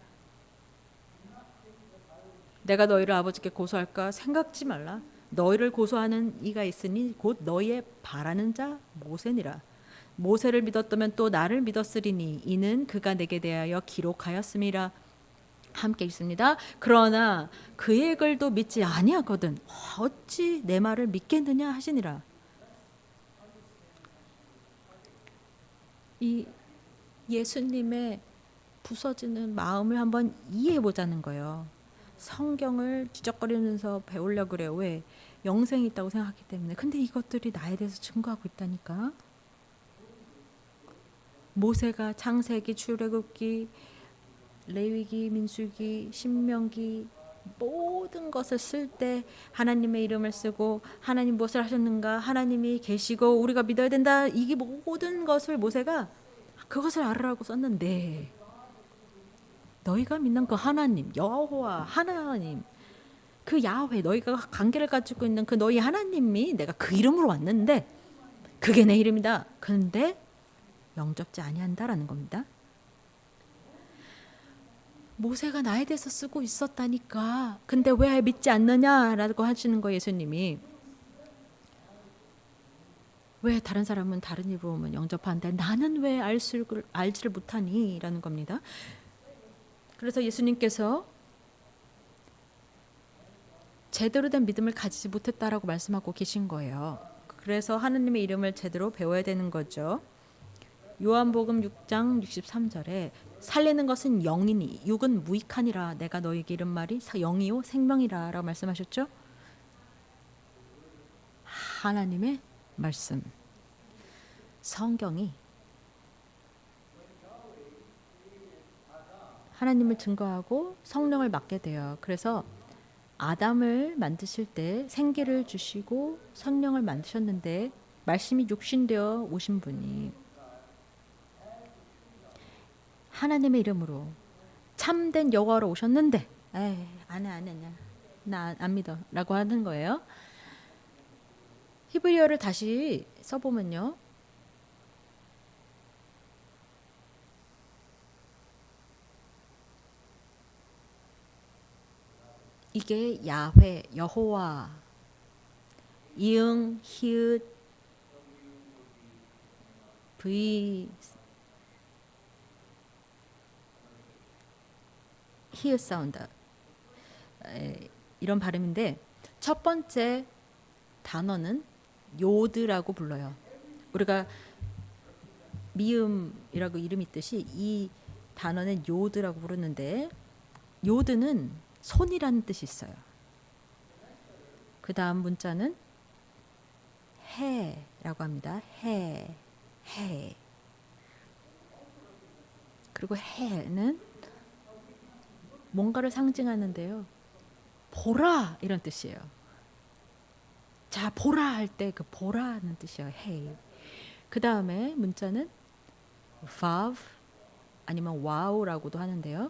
내가 너희를 아버지께 고소할까 생각지 말라. 너희를 고소하는 이가 있으니 곧 너희의 바라는 자 모세니라. 모세를 믿었다면 또 나를 믿었으리니 이는 그가 내게 대하여 기록하였음이라. 함께 읽습니다. 그러나 그의 글도 믿지 아니하거든 어찌 내 말을 믿겠느냐 하시니라. 이 예수님의 부서지는 마음을 한번 이해해 보자는 거예요. 성경을 뒤적거리면서 배우려고 그래요. 왜? 영생이 있다고 생각하기 때문에. 근데 이것들이 나에 대해서 증거하고 있다니까. 모세가 창세기, 출애굽기, 레위기, 민수기, 신명기 모든 것을 쓸 때 하나님의 이름을 쓰고 하나님 무엇을 하셨는가, 하나님이 계시고 우리가 믿어야 된다, 이게 모든 것을 모세가 그것을 알으라고 썼는데 너희가 믿는 그 하나님 여호와 하나님 그 야훼 너희가 관계를 가지고 있는 그 너희 하나님이 내가 그 이름으로 왔는데 그게 내 이름이다. 그런데 영접지 아니한다라는 겁니다. 모세가 나에 대해서 쓰고 있었다니까. 근데 왜 믿지 않느냐라고 하시는 거예요. 예수님이. 왜 다른 사람은 다른 이름으로 오면 영접하는데 나는 왜 알지를 못하니? 라는 겁니다. 그래서 예수님께서 제대로 된 믿음을 가지지 못했다라고 말씀하고 계신 거예요. 그래서 하나님의 이름을 제대로 배워야 되는 거죠. 요한복음 6장 63절에 살리는 것은 영이니 육은 무익하니라 내가 너에게 이른 말이 영이요 생명이라 라고 말씀하셨죠. 하나님의 말씀, 성경이 하나님을 증거하고 성령을 맡게 돼요. 그래서 아담을 만드실 때 생기를 주시고 성령을 만드셨는데 말씀이 육신되어 오신 분이 하나님의 이름으로 참된 여호와로 오셨는데 에이 안 해. 나 안 믿어 라고 하는 거예요. 히브리어를 다시 써보면요. 이게 야훼, 여호와, 이응, 히읗, V, 히읗 사운드 이런 발음인데 첫 번째 단어는 요드라고 불러요. 우리가 미음이라고 이름이 있듯이 이 단어는 요드라고 부르는데 요드는 손이라는 뜻이 있어요. 그 다음 문자는 해라고 합니다. 해. 그리고 해는 뭔가를 상징하는데요. 보라 이런 뜻이에요. 자 보라 할 때 그 보라는 뜻이에요. 해. 그 다음에 문자는 vav 아니면 wow라고도 하는데요.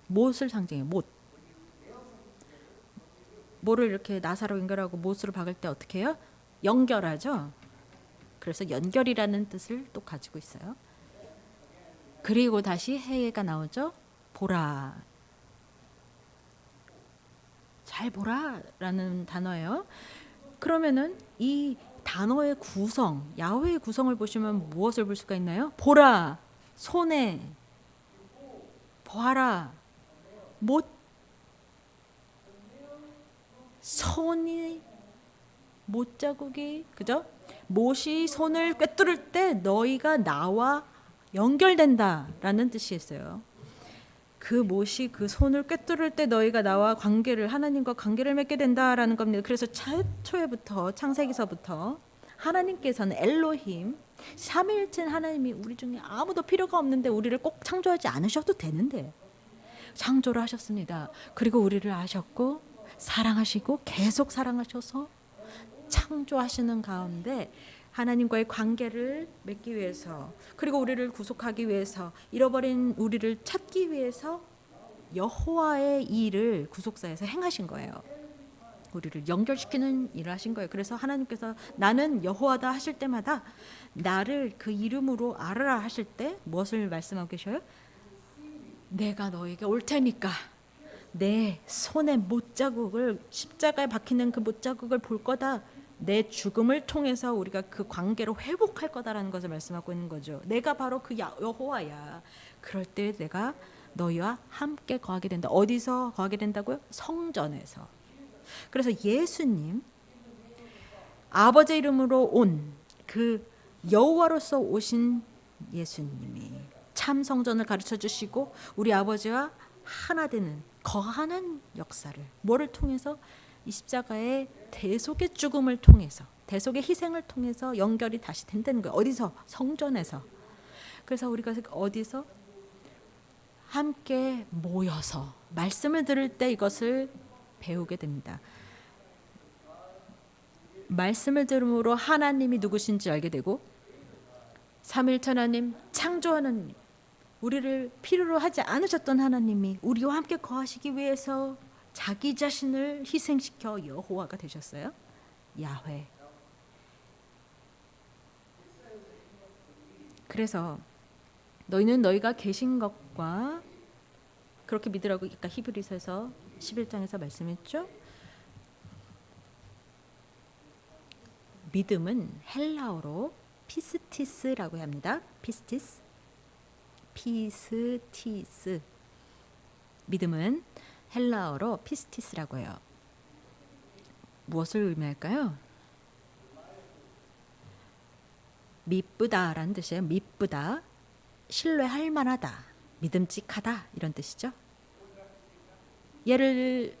못을 상징해요. 못을 이렇게 나사로 연결하고 못으로 박을 때 어떻게 해요? 연결하죠. 그래서 연결이라는 뜻을 또 가지고 있어요. 그리고 다시 해가 나오죠. 보라. 잘 보라라는 단어예요. 그러면은 이 단어의 구성, 야훼의 구성을 보시면 무엇을 볼 수가 있나요? 보라, 손에, 보아라, 못, 손이, 못 자국이, 그죠? 못이 손을 꿰뚫을 때 너희가 나와 연결된다라는 뜻이 있어요. 그 못이 그 손을 꿰뚫을 때 너희가 나와 하나님과 관계를 맺게 된다라는 겁니다. 그래서 최초에부터 창세기서부터 하나님께서는 엘로힘 삼위일체인 하나님이 우리 중에 아무도 필요가 없는데 우리를 꼭 창조하지 않으셔도 되는데 창조를 하셨습니다. 그리고 우리를 아셨고 사랑하시고 계속 사랑하셔서 창조하시는 가운데 하나님과의 관계를 맺기 위해서 그리고 우리를 구속하기 위해서 잃어버린 우리를 찾기 위해서 여호와의 일을 구속사에서 행하신 거예요. 우리를 연결시키는 일을 하신 거예요. 그래서 하나님께서 나는 여호와다 하실 때마다 나를 그 이름으로 알아라 하실 때 무엇을 말씀하고 계셔요? 내가 너에게 올 테니까 내 손의 못자국을 십자가에 박히는 그 못자국을 볼 거다. 내 죽음을 통해서 우리가 그 관계로 회복할 거다라는 것을 말씀하고 있는 거죠. 내가 바로 그 여호와야. 그럴 때 내가 너희와 함께 거하게 된다. 어디서 거하게 된다고요? 성전에서. 그래서 예수님 아버지 이름으로 온 그 여호와로서 오신 예수님이 참 성전을 가르쳐 주시고 우리 아버지와 하나 되는 거하는 역사를 뭐를 통해서 이 십자가의 대속의 죽음을 통해서 대속의 희생을 통해서 연결이 다시 된다는 거예요. 어디서? 성전에서. 그래서 우리가 어디서? 함께 모여서 말씀을 들을 때 이것을 배우게 됩니다. 말씀을 들음으로 하나님이 누구신지 알게 되고 삼위일체 하나님 창조하는 우리를 필요로 하지 않으셨던 하나님이 우리와 함께 거하시기 위해서 자기 자신을 희생시켜 여호와가 되셨어요. 야훼. 그래서 너희는 너희가 계신 것과 그렇게 믿으라고 아까 히브리서에서 11장에서 말씀했죠. 믿음은 헬라어로 피스티스라고 합니다. 피스티스. 믿음은 헬라어로 피스티스라고 해요. 무엇을 의미할까요? 미쁘다라는 뜻이에요. 미쁘다, 신뢰할 만하다, 믿음직하다 이런 뜻이죠. 얘를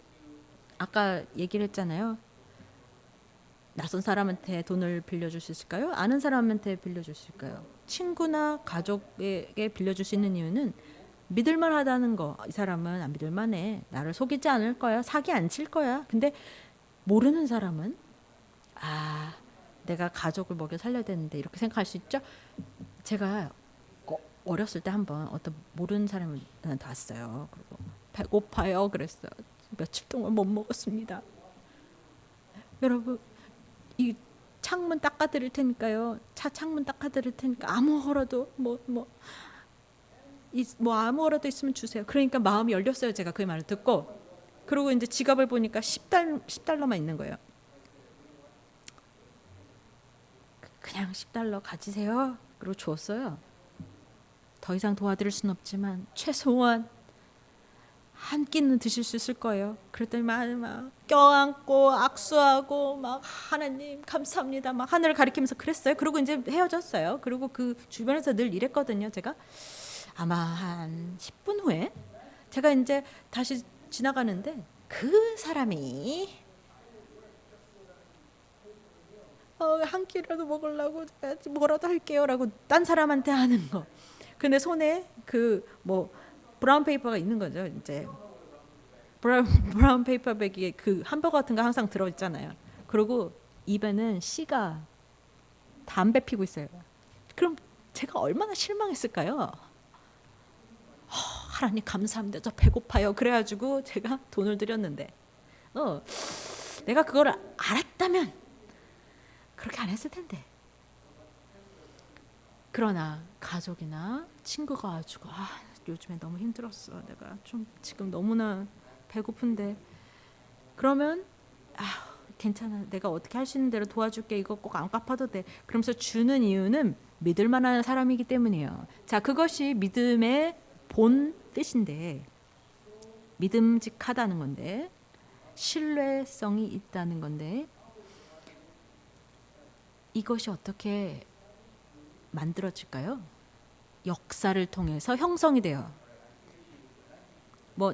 아까 얘기를 했잖아요. 낯선 사람한테 돈을 빌려줄 수 있을까요? 아는 사람한테 빌려줄 수 있을까요? 친구나 가족에게 빌려줄 수 있는 이유는 믿을만하다는 거. 이 사람은 안 믿을만해. 나를 속이지 않을 거야. 사기 안 칠 거야. 근데 모르는 사람은 내가 가족을 먹여 살려야 되는데 이렇게 생각할 수 있죠. 제가 어렸을 때 한번 어떤 모르는 사람한테 왔어요. 그리고 배고파요 그랬어요. 며칠 동안 못 먹었습니다. 여러분, 이 창문 닦아드릴 테니까요. 차 창문 닦아드릴 테니까 아무거라도 아무거라도 있으면 주세요. 그러니까 마음이 열렸어요. 제가 그 말을 듣고. 그리고 이제 지갑을 보니까 10달러만 있는 거예요. 그냥 10달러 가지세요. 그리고 줬어요. 더 이상 도와드릴 수는 없지만 최소한 한 끼는 드실 수 있을 거예요. 그랬더니 막 껴안고 악수하고 막 하나님 감사합니다 막 하늘을 가리키면서 그랬어요. 그리고 이제 헤어졌어요. 그리고 그 주변에서 늘 이랬거든요. 제가 아마 한 10분 후에 제가 이제 다시 지나가는데 그 사람이 한 끼라도 먹으려고 제가 뭐라도 할게요라고 딴 사람한테 하는 거. 근데 손에 브라운 페이퍼가 있는 거죠. 이제 브라운 페이퍼 백에 그 햄버거 같은 거 항상 들어 있잖아요. 그리고 입에는 씨가 담배 피고 있어요. 그럼 제가 얼마나 실망했을까요? 하나님 감사합니다. 저 배고파요. 그래가지고 제가 돈을 드렸는데 내가 그걸 알았다면 그렇게 안 했을 텐데. 그러나 가족이나 친구가 와가지고 요즘에 너무 힘들었어. 내가 좀 지금 너무나 배고픈데. 그러면 괜찮아. 내가 어떻게 할 수 있는 대로 도와줄게. 이거 꼭 안 갚아도 돼. 그러면서 주는 이유는 믿을 만한 사람이기 때문이에요. 자, 그것이 믿음의 본 뜻인데 믿음직하다는 건데 신뢰성이 있다는 건데 이것이 어떻게 만들어질까요? 역사를 통해서 형성이 돼요.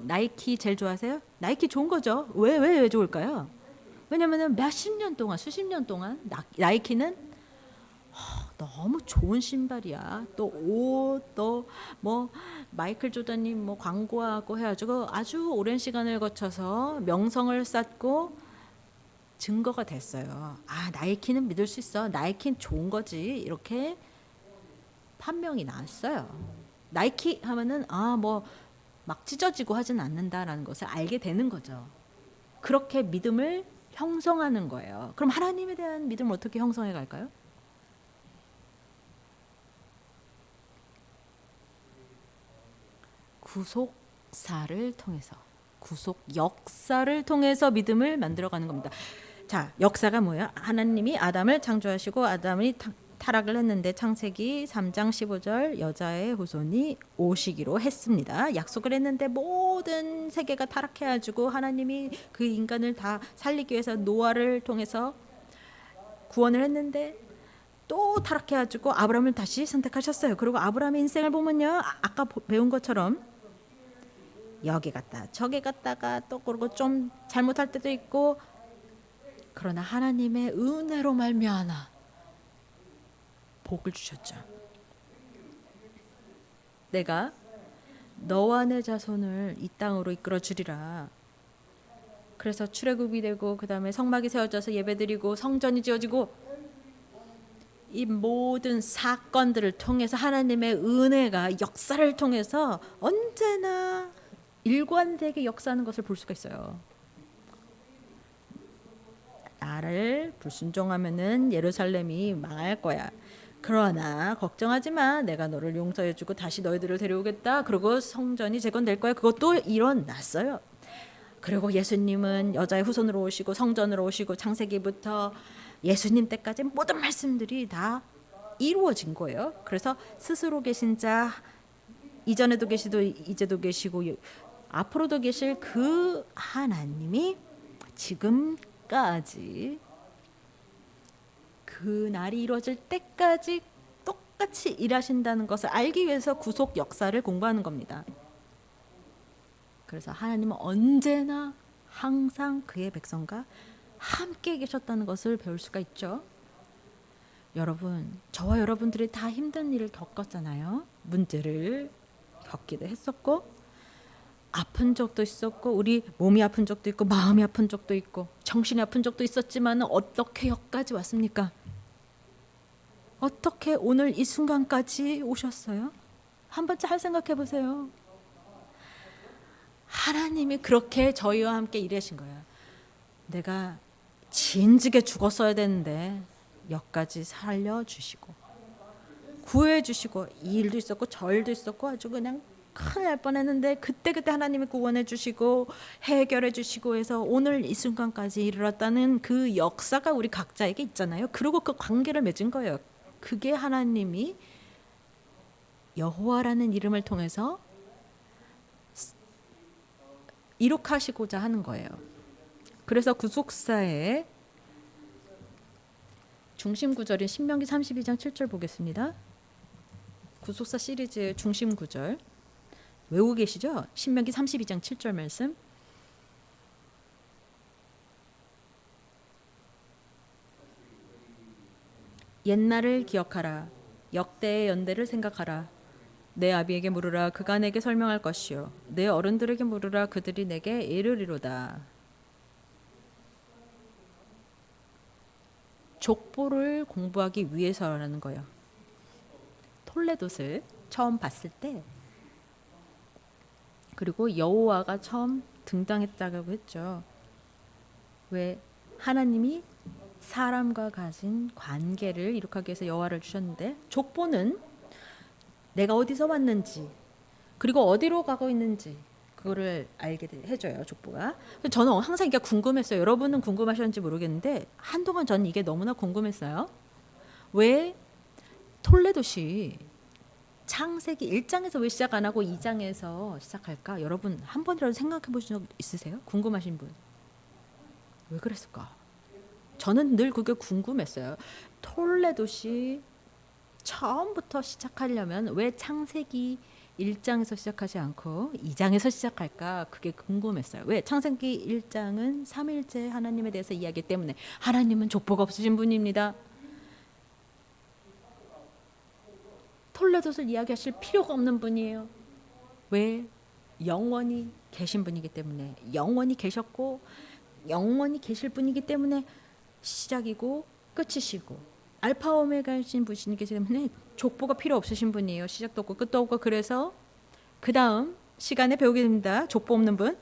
나이키 제일 좋아하세요? 나이키 좋은 거죠. 왜 좋을까요? 왜냐면은 몇십 년 동안 수십 년 동안 나이키는 너무 좋은 신발이야. 또 옷, 또 마이클 조던이 광고하고 해가지고 아주 오랜 시간을 거쳐서 명성을 쌓고 증거가 됐어요. 나이키는 믿을 수 있어. 나이키는 좋은 거지. 이렇게 판명이 나왔어요. 나이키 하면은 막 찢어지고 하진 않는다라는 것을 알게 되는 거죠. 그렇게 믿음을 형성하는 거예요. 그럼 하나님에 대한 믿음을 어떻게 형성해 갈까요? 구속사를 통해서, 구속 역사를 통해서 믿음을 만들어가는 겁니다. 자, 역사가 뭐예요? 하나님이 아담을 창조하시고 아담이 타락을 했는데 창세기 3장 15절 여자의 후손이 오시기로 했습니다. 약속을 했는데 모든 세계가 타락해가지고 하나님이 그 인간을 다 살리기 위해서 노아를 통해서 구원을 했는데 또 타락해가지고 아브라함을 다시 선택하셨어요. 그리고 아브라함의 인생을 보면요, 아까 배운 것처럼 여기 갔다 저기 갔다가 또 그러고 좀 잘못할 때도 있고, 그러나 하나님의 은혜로 말미암아 복을 주셨죠. 내가 너와 내 자손을 이 땅으로 이끌어 주리라. 그래서 출애굽이 되고 그 다음에 성막이 세워져서 예배드리고 성전이 지어지고 이 모든 사건들을 통해서 하나님의 은혜가 역사를 통해서 언제나 일관되게 역사하는 것을 볼 수가 있어요. 나를 불순종하면은 예루살렘이 망할 거야. 그러나 걱정하지 마. 내가 너를 용서해주고 다시 너희들을 데려오겠다. 그리고 성전이 재건될 거야. 그것도 일어났어요. 그리고 예수님은 여자의 후손으로 오시고 성전으로 오시고 창세기부터 예수님 때까지 모든 말씀들이 다 이루어진 거예요. 그래서 스스로 계신 자, 이전에도 계시도 이제도 계시고 앞으로도 계실 그 하나님이 지금까지 그 날이 이루어질 때까지 똑같이 일하신다는 것을 알기 위해서 구속 역사를 공부하는 겁니다. 그래서 하나님은 언제나 항상 그의 백성과 함께 계셨다는 것을 배울 수가 있죠. 여러분, 저와 여러분들이 다 힘든 일을 겪었잖아요. 문제를 겪기도 했었고, 아픈 적도 있었고, 우리 몸이 아픈 적도 있고, 마음이 아픈 적도 있고, 정신이 아픈 적도 있었지만 어떻게 여기까지 왔습니까? 어떻게 오늘 이 순간까지 오셨어요? 한 번쯤 할 생각해 보세요. 하나님이 그렇게 저희와 함께 일하신 거예요. 내가 진즉에 죽었어야 되는데 여기까지 살려주시고 구해주시고, 이 일도 있었고 저 일도 있었고 아주 그냥 큰일 날 뻔했는데 그때 하나님이 구원해 주시고 해결해 주시고 해서 오늘 이 순간까지 이르렀다는 그 역사가 우리 각자에게 있잖아요. 그리고 그 관계를 맺은 거예요. 그게 하나님이 여호와라는 이름을 통해서 이룩하시고자 하는 거예요. 그래서 구속사의 중심 구절인 신명기 32장 7절 보겠습니다. 구속사 시리즈의 중심 구절 외우고 계시죠? 신명기 32장 7절 말씀. 옛날을 기억하라. 역대의 연대를 생각하라. 내 아비에게 물으라. 그가 내게 설명할 것이요. 내 어른들에게 물으라. 그들이 내게 이르리로다. 족보를 공부하기 위해서라는 거예요. 톨레돗을 처음 봤을 때, 그리고 여호와가 처음 등장했다고 했죠. 왜? 하나님이 사람과 가진 관계를 이룩하기 위해서 여호와를 주셨는데, 족보는 내가 어디서 왔는지 그리고 어디로 가고 있는지 그거를 알게 해줘요, 족보가. 저는 항상 이게 궁금했어요. 여러분은 궁금하셨는지 모르겠는데 한동안 저는 이게 너무나 궁금했어요. 왜 톨레돗이 창세기 1장에서 왜 시작 안 하고 2장에서 시작할까? 여러분 한 번이라도 생각해 보신 적 있으세요? 궁금하신 분? 왜 그랬을까? 저는 늘 그게 궁금했어요. 톨레돗이 처음부터 시작하려면 왜 창세기 1장에서 시작하지 않고 2장에서 시작할까? 그게 궁금했어요. 왜? 창세기 1장은 삼위일체 하나님에 대해서 이야기하기 때문에. 하나님은 족보가 없으신 분입니다. 톨레돗을 이야기하실 필요가 없는 분이에요. 왜? 영원히 계신 분이기 때문에. 영원히 계셨고 영원히 계실 분이기 때문에 시작이고 끝이시고 알파 오메가이신 분이기 때문에 족보가 필요 없으신 분이에요. 시작도 없고 끝도 없고. 그래서 그 다음 시간에 배우게 됩니다. 족보 없는 분.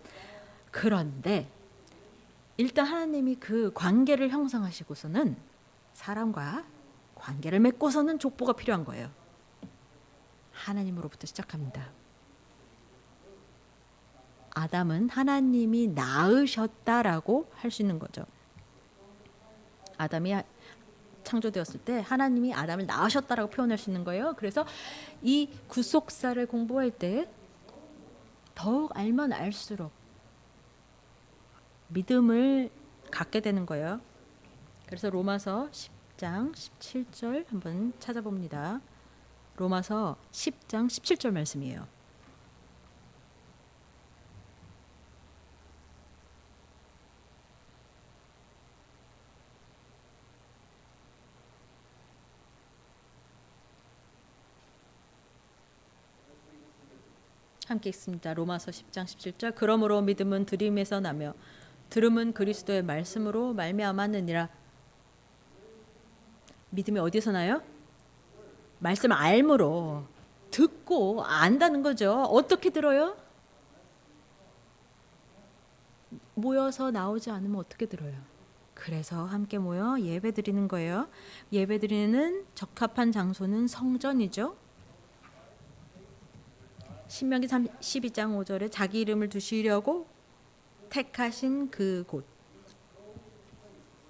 그런데 일단 하나님이 그 관계를 형성하시고서는 사람과 관계를 맺고서는 족보가 필요한 거예요. 하나님으로부터 시작합니다. 아담은 하나님이 낳으셨다라고 할 수 있는 거죠. 아담이 창조되었을 때 하나님이 아담을 낳으셨다라고 표현할 수 있는 거예요. 그래서 이 구속사를 공부할 때 더욱 알면 알수록 믿음을 갖게 되는 거예요. 그래서 로마서 10장 17절 한번 찾아봅니다. 로마서 10장 17절 말씀이에요. 함께 읽습니다. 로마서 10장 17절. 그러므로 믿음은 들음에서 나며 들음은 그리스도의 말씀으로 말미암았느니라. 믿음이 어디서 나요? 말씀 알므로. 듣고 안다는 거죠. 어떻게 들어요? 모여서 나오지 않으면 어떻게 들어요? 그래서 함께 모여 예배 드리는 거예요. 예배 드리는 적합한 장소는 성전이죠. 신명기 12장 5절에 자기 이름을 두시려고 택하신 그곳.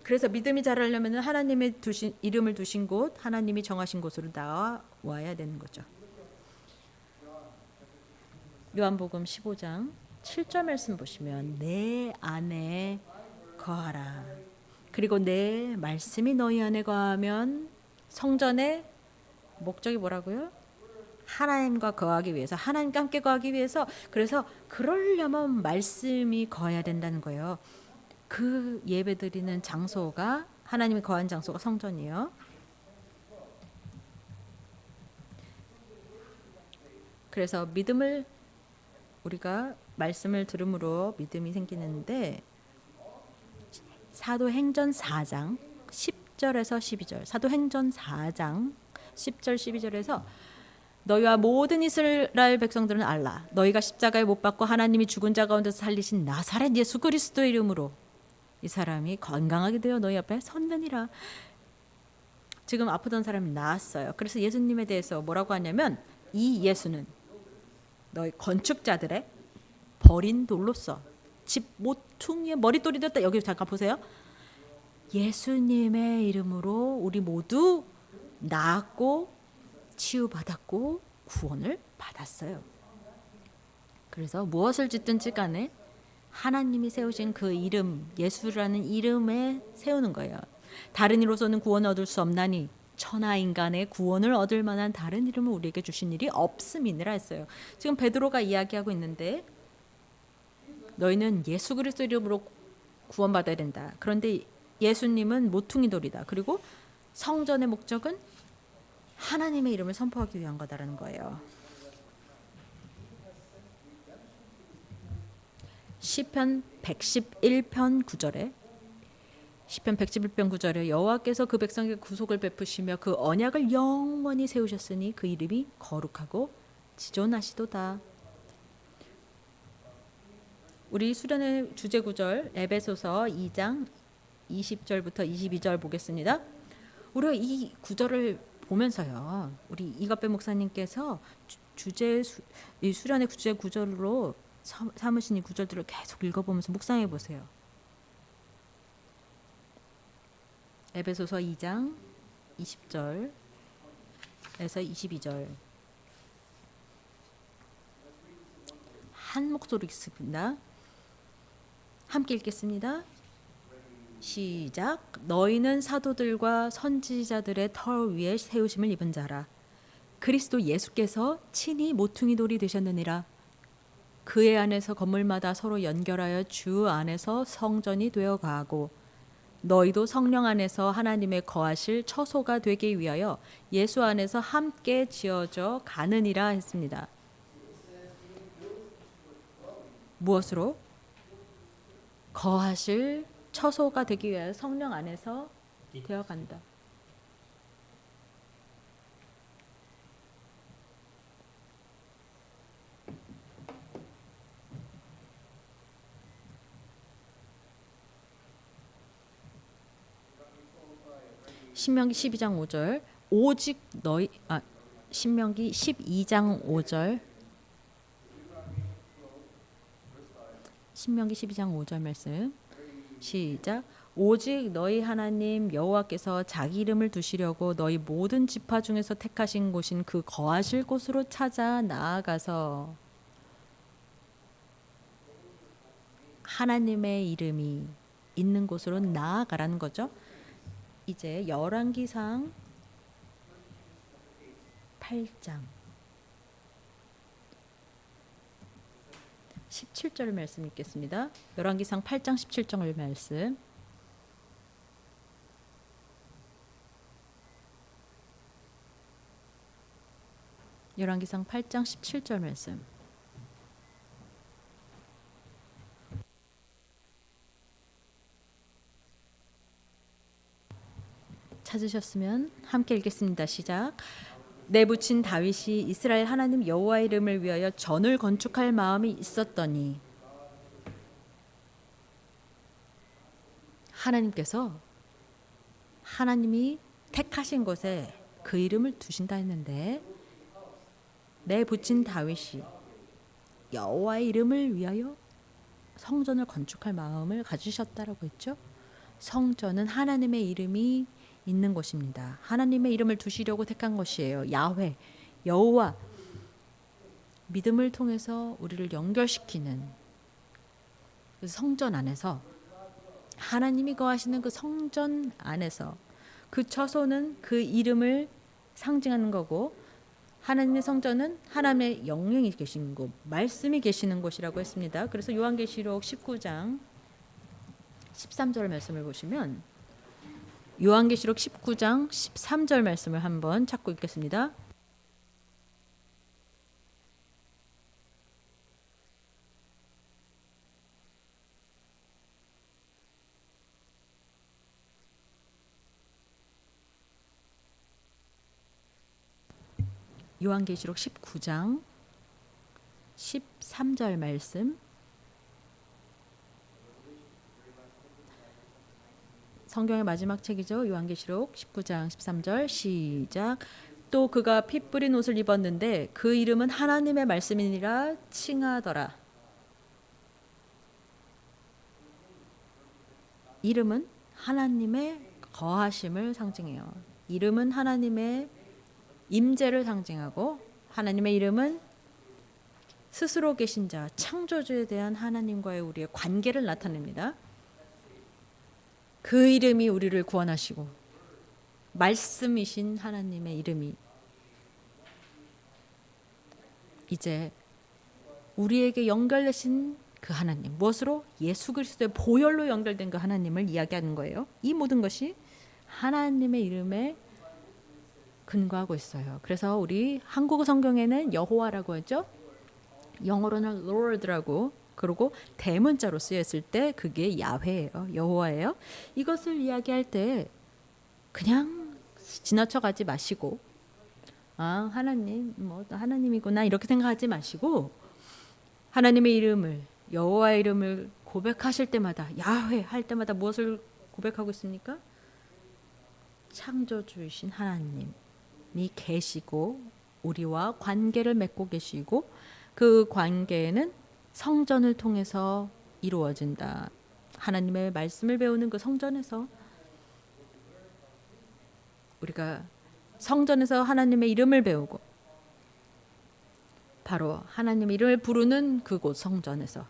그래서 믿음이 자라려면 하나님의 이름을 두신 곳, 하나님이 정하신 곳으로 나와야 되는 거죠. 요한복음 15장 7절 말씀 보시면 내 안에 거하라. 그리고 내 말씀이 너희 안에 거하면 성전의 목적이 뭐라고요? 하나님과 거하기 위해서, 하나님과 함께 거하기 위해서. 그래서 그러려면 말씀이 거해야 된다는 거예요. 그 예배드리는 장소가, 하나님이 거한 장소가 성전이에요. 그래서 믿음을, 우리가 말씀을 들음으로 믿음이 생기는데, 사도행전 4장 10절에서 12절, 사도행전 4장 10절 12절에서 너희와 모든 이스라엘 백성들은 알라. 너희가 십자가에 못 박고 하나님이 죽은 자 가운데서 살리신 나사렛 예수 그리스도 이름으로 이 사람이 건강하게 되어 너희 앞에 섰느니라. 지금 아프던 사람이 나았어요. 그래서 예수님에 대해서 뭐라고 하냐면, 이 예수는 너희 건축자들의 버린 돌로서 집 모퉁이에 머릿돌이 되었다. 여기 잠깐 보세요. 예수님의 이름으로 우리 모두 나았고 치유받았고 구원을 받았어요. 그래서 무엇을 짓든지 간에 하나님이 세우신 그 이름, 예수라는 이름에 세우는 거예요. 다른 이로서는 구원을 얻을 수 없나니 천하 인간의 구원을 얻을 만한 다른 이름을 우리에게 주신 일이 없음이니라 했어요. 지금 베드로가 이야기하고 있는데, 너희는 예수 그리스도 이름으로 구원받아야 된다. 그런데 예수님은 모퉁이 돌이다. 그리고 성전의 목적은 하나님의 이름을 선포하기 위한 거다라는 거예요. 시편 111편 9절에 시편 111편 9절에 여호와께서 그 백성에게 구속을 베푸시며 그 언약을 영원히 세우셨으니 그 이름이 거룩하고 지존하시도다. 우리 수련의 주제 구절 에베소서 2장 20절부터 22절 보겠습니다. 우리가 이 구절을 보면서요, 우리 이갑배 목사님께서 이 수련의 주제 구절로 삼으신 이 구절들을 계속 읽어보면서 묵상해 보세요. 에베소서 2장 20절에서 22절 한 목소리 읽습니다. 함께 읽겠습니다. 시작. 너희는 사도들과 선지자들의 털 위에 세우심을 입은 자라. 그리스도 예수께서 친히 모퉁이 돌이 되셨느니라. 그의 안에서 건물마다 서로 연결하여 주 안에서 성전이 되어 가고, 너희도 성령 안에서 하나님의 거하실 처소가 되기 위하여 예수 안에서 함께 지어져 가느니라 했습니다. 무엇으로? 거하실 처소가 되기 위하여 성령 안에서 되어 간다. 신명기 12장 5절 오직 너희 신명기 12장 5절 신명기 12장 5절 말씀 시작. 오직 너희 하나님 여호와께서 자기 이름을 두시려고 너희 모든 지파 중에서 택하신 곳인 그 거하실 곳으로 찾아 나아가서 하나님의 이름이 있는 곳으로 나아가라는 거죠. 이제 열왕기상 8장 17절 말씀 읽겠습니다. 열왕기상 8장 17절 말씀. 열왕기상 8장 17절 말씀. 찾으셨으면 함께 읽겠습니다. 시작. 내 부친 다윗이 이스라엘 하나님 여호와의 이름을 위하여 전을 건축할 마음이 있었더니, 하나님께서 하나님이 택하신 곳에 그 이름을 두신다 했는데, 내 부친 다윗이 여호와의 이름을 위하여 성전을 건축할 마음을 가지셨다라고 했죠. 성전은 하나님의 이름이 있는 곳입니다. 하나님의 이름을 두시려고 택한 것이에요. 야훼, 여호와, 믿음을 통해서 우리를 연결시키는 그 성전 안에서 하나님이 거하시는 그 성전 안에서 그 처소는 그 이름을 상징하는 거고 하나님의 성전은 하나님의 영령이 계신 곳, 말씀이 계시는 곳이라고 했습니다. 그래서 요한계시록 19장 13절 말씀을 보시면 요한계시록 19장 13절 말씀을 한번 찾고 읽겠습니다. 요한계시록 19장 13절 말씀 성경의 마지막 책이죠. 요한계시록 19장 13절 시작. 또 그가 피 뿌린 옷을 입었는데 그 이름은 하나님의 말씀이니라 칭하더라. 이름은 하나님의 거하심을 상징해요. 이름은 하나님의 임재를 상징하고 하나님의 이름은 스스로 계신 자, 창조주에 대한 하나님과의 우리의 관계를 나타냅니다. 그 이름이 우리를 구원하시고 말씀이신 하나님의 이름이 이제 우리에게 연결되신 그 하나님, 무엇으로? 예수 그리스도의 보혈로 연결된 그 하나님을 이야기하는 거예요. 이 모든 것이 하나님의 이름에 근거하고 있어요. 그래서 우리 한국어 성경에는 여호와라고 했죠. 영어로는 Lord라고, 그리고 대문자로 쓰였을 때 그게 야훼예요. 여호와예요. 이것을 이야기할 때 그냥 지나쳐 가지 마시고 아, 하나님 뭐 하나님이구나 이렇게 생각하지 마시고 하나님의 이름을 여호와의 이름을 고백하실 때마다 야훼 할 때마다 무엇을 고백하고 있습니까? 창조주이신 하나님이 계시고 우리와 관계를 맺고 계시고 그 관계는 성전을 통해서 이루어진다. 하나님의 말씀을 배우는 그 성전에서 우리가 성전에서 하나님의 이름을 배우고 바로 하나님의 이름을 부르는 그곳 성전에서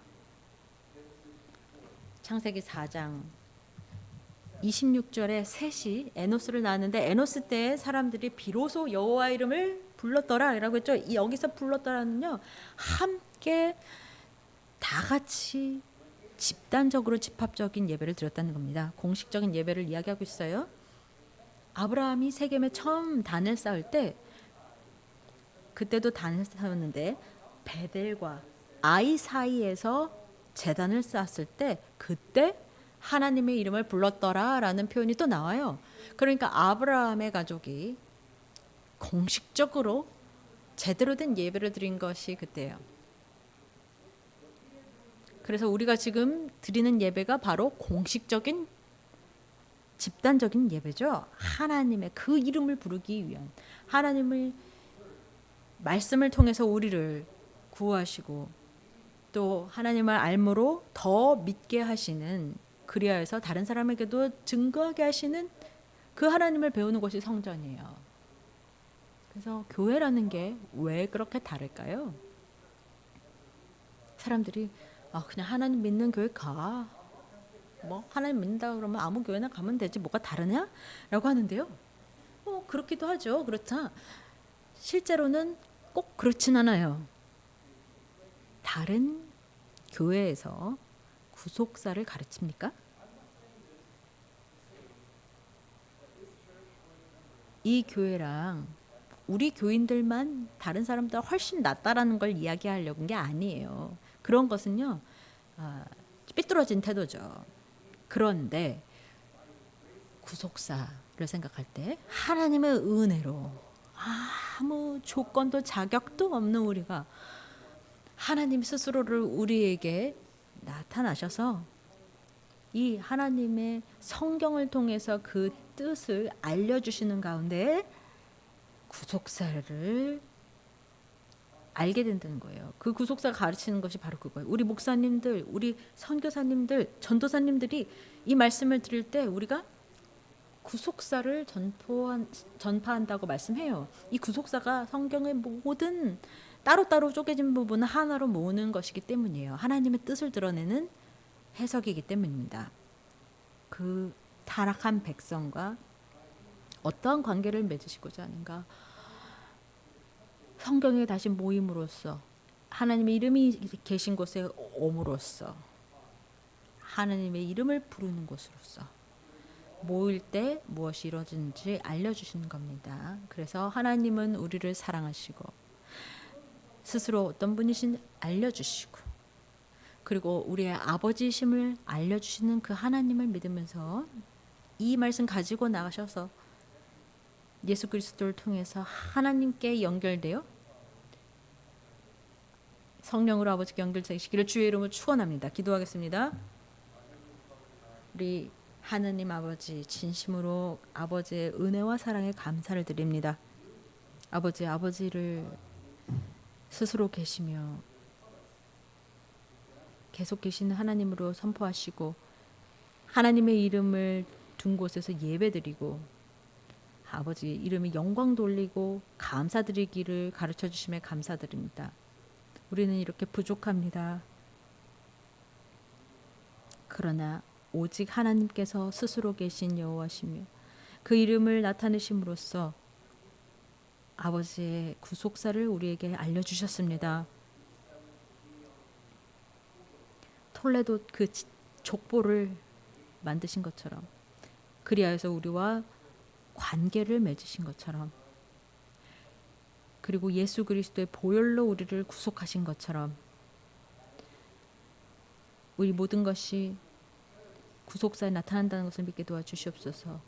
창세기 4장 26절에 셋이 에노스를 낳았는데 에노스 때 사람들이 비로소 여호와 이름을 불렀더라라고 했죠. 여기서 불렀더라는요. 함께 다 같이 집단적으로 집합적인 예배를 드렸다는 겁니다. 공식적인 예배를 이야기하고 있어요. 아브라함이 세겜에 처음 단을 쌓을 때 그때도 단을 쌓았는데 베델과 아이 사이에서 제단을 쌓았을 때 그때 하나님의 이름을 불렀더라라는 표현이 또 나와요. 그러니까 아브라함의 가족이 공식적으로 제대로 된 예배를 드린 것이 그때예요. 그래서 우리가 지금 드리는 예배가 바로 공식적인 집단적인 예배죠. 하나님의 그 이름을 부르기 위한 하나님의 말씀을 통해서 우리를 구하시고 또 하나님을 알므로 더 믿게 하시는 그리하여서 다른 사람에게도 증거하게 하시는 그 하나님을 배우는 것이 성전이에요. 그래서 교회라는 게 왜 그렇게 다를까요? 사람들이 그냥 하나님 믿는 교회 가. 뭐 하나님 믿는다 그러면 아무 교회나 가면 되지 뭐가 다르냐? 라고 하는데요. 그렇기도 하죠. 그렇다. 실제로는 꼭 그렇진 않아요. 다른 교회에서 구속사를 가르칩니까? 이 교회랑 우리 교인들만 다른 사람들보다 훨씬 낫다라는 걸 이야기하려는 게 아니에요. 그런 것은요. 삐뚤어진 태도죠. 그런데 구속사를 생각할 때 하나님의 은혜로 아무 조건도 자격도 없는 우리가 하나님 스스로를 우리에게 나타나셔서 이 하나님의 성경을 통해서 그 뜻을 알려주시는 가운데 구속사를 알게 된다는 거예요. 그 구속사가 가르치는 것이 바로 그거예요. 우리 목사님들, 우리 선교사님들, 전도사님들이 이 말씀을 드릴 때 우리가 구속사를 전파한다고 말씀해요. 이 구속사가 성경의 모든 따로따로 쪼개진 부분을 하나로 모으는 것이기 때문이에요. 하나님의 뜻을 드러내는 해석이기 때문입니다. 그 타락한 백성과 어떠한 관계를 맺으시고자 하는가? 성경에 다시 모임으로써 하나님의 이름이 계신 곳에 옴으로써 하나님의 이름을 부르는 곳으로서 모일 때 무엇이 이루어지는지 알려주시는 겁니다. 그래서 하나님은 우리를 사랑하시고 스스로 어떤 분이신 알려주시고 그리고 우리의 아버지이심을 알려주시는 그 하나님을 믿으면서 이 말씀 가지고 나가셔서 예수 그리스도를 통해서 하나님께 연결되어 성령으로 아버지께 연결되시기를 주의 이름으로 축원합니다. 기도하겠습니다. 우리 하느님 아버지 진심으로 아버지의 은혜와 사랑에 감사를 드립니다. 아버지를 스스로 계시며 계속 계시는 하나님으로 선포하시고 하나님의 이름을 둔 곳에서 예배드리고 아버지 이름에 영광 돌리고 감사드리기를 가르쳐 주심에 감사드립니다. 우리는 이렇게 부족합니다. 그러나 오직 하나님께서 스스로 계신 여호와시며 그 이름을 나타내심으로써 아버지의 구속사를 우리에게 알려주셨습니다. 톨레도 그 족보를 만드신 것처럼 그리하여서 우리와 관계를 맺으신 것처럼 그리고 예수 그리스도의 보혈로 우리를 구속하신 것처럼 우리 모든 것이 구속사에 나타난다는 것을 믿게 도와주시옵소서.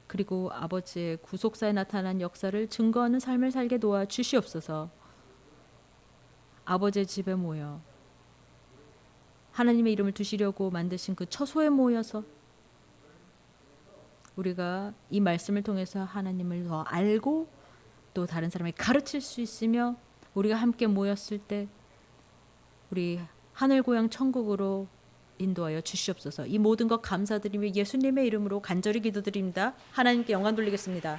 그리고 아버지의 구속사에 나타난 역사를 증거하는 삶을 살게 도와주시옵소서. 아버지의 집에 모여 하나님의 이름을 두시려고 만드신 그 처소에 모여서 우리가 이 말씀을 통해서 하나님을 더 알고 또 다른 사람에게 가르칠 수 있으며 우리가 함께 모였을 때 우리 하늘 고향 천국으로 인도하여 주시옵소서. 이 모든 것 감사드리며 예수님의 이름으로 간절히 기도드립니다. 하나님께 영광 돌리겠습니다.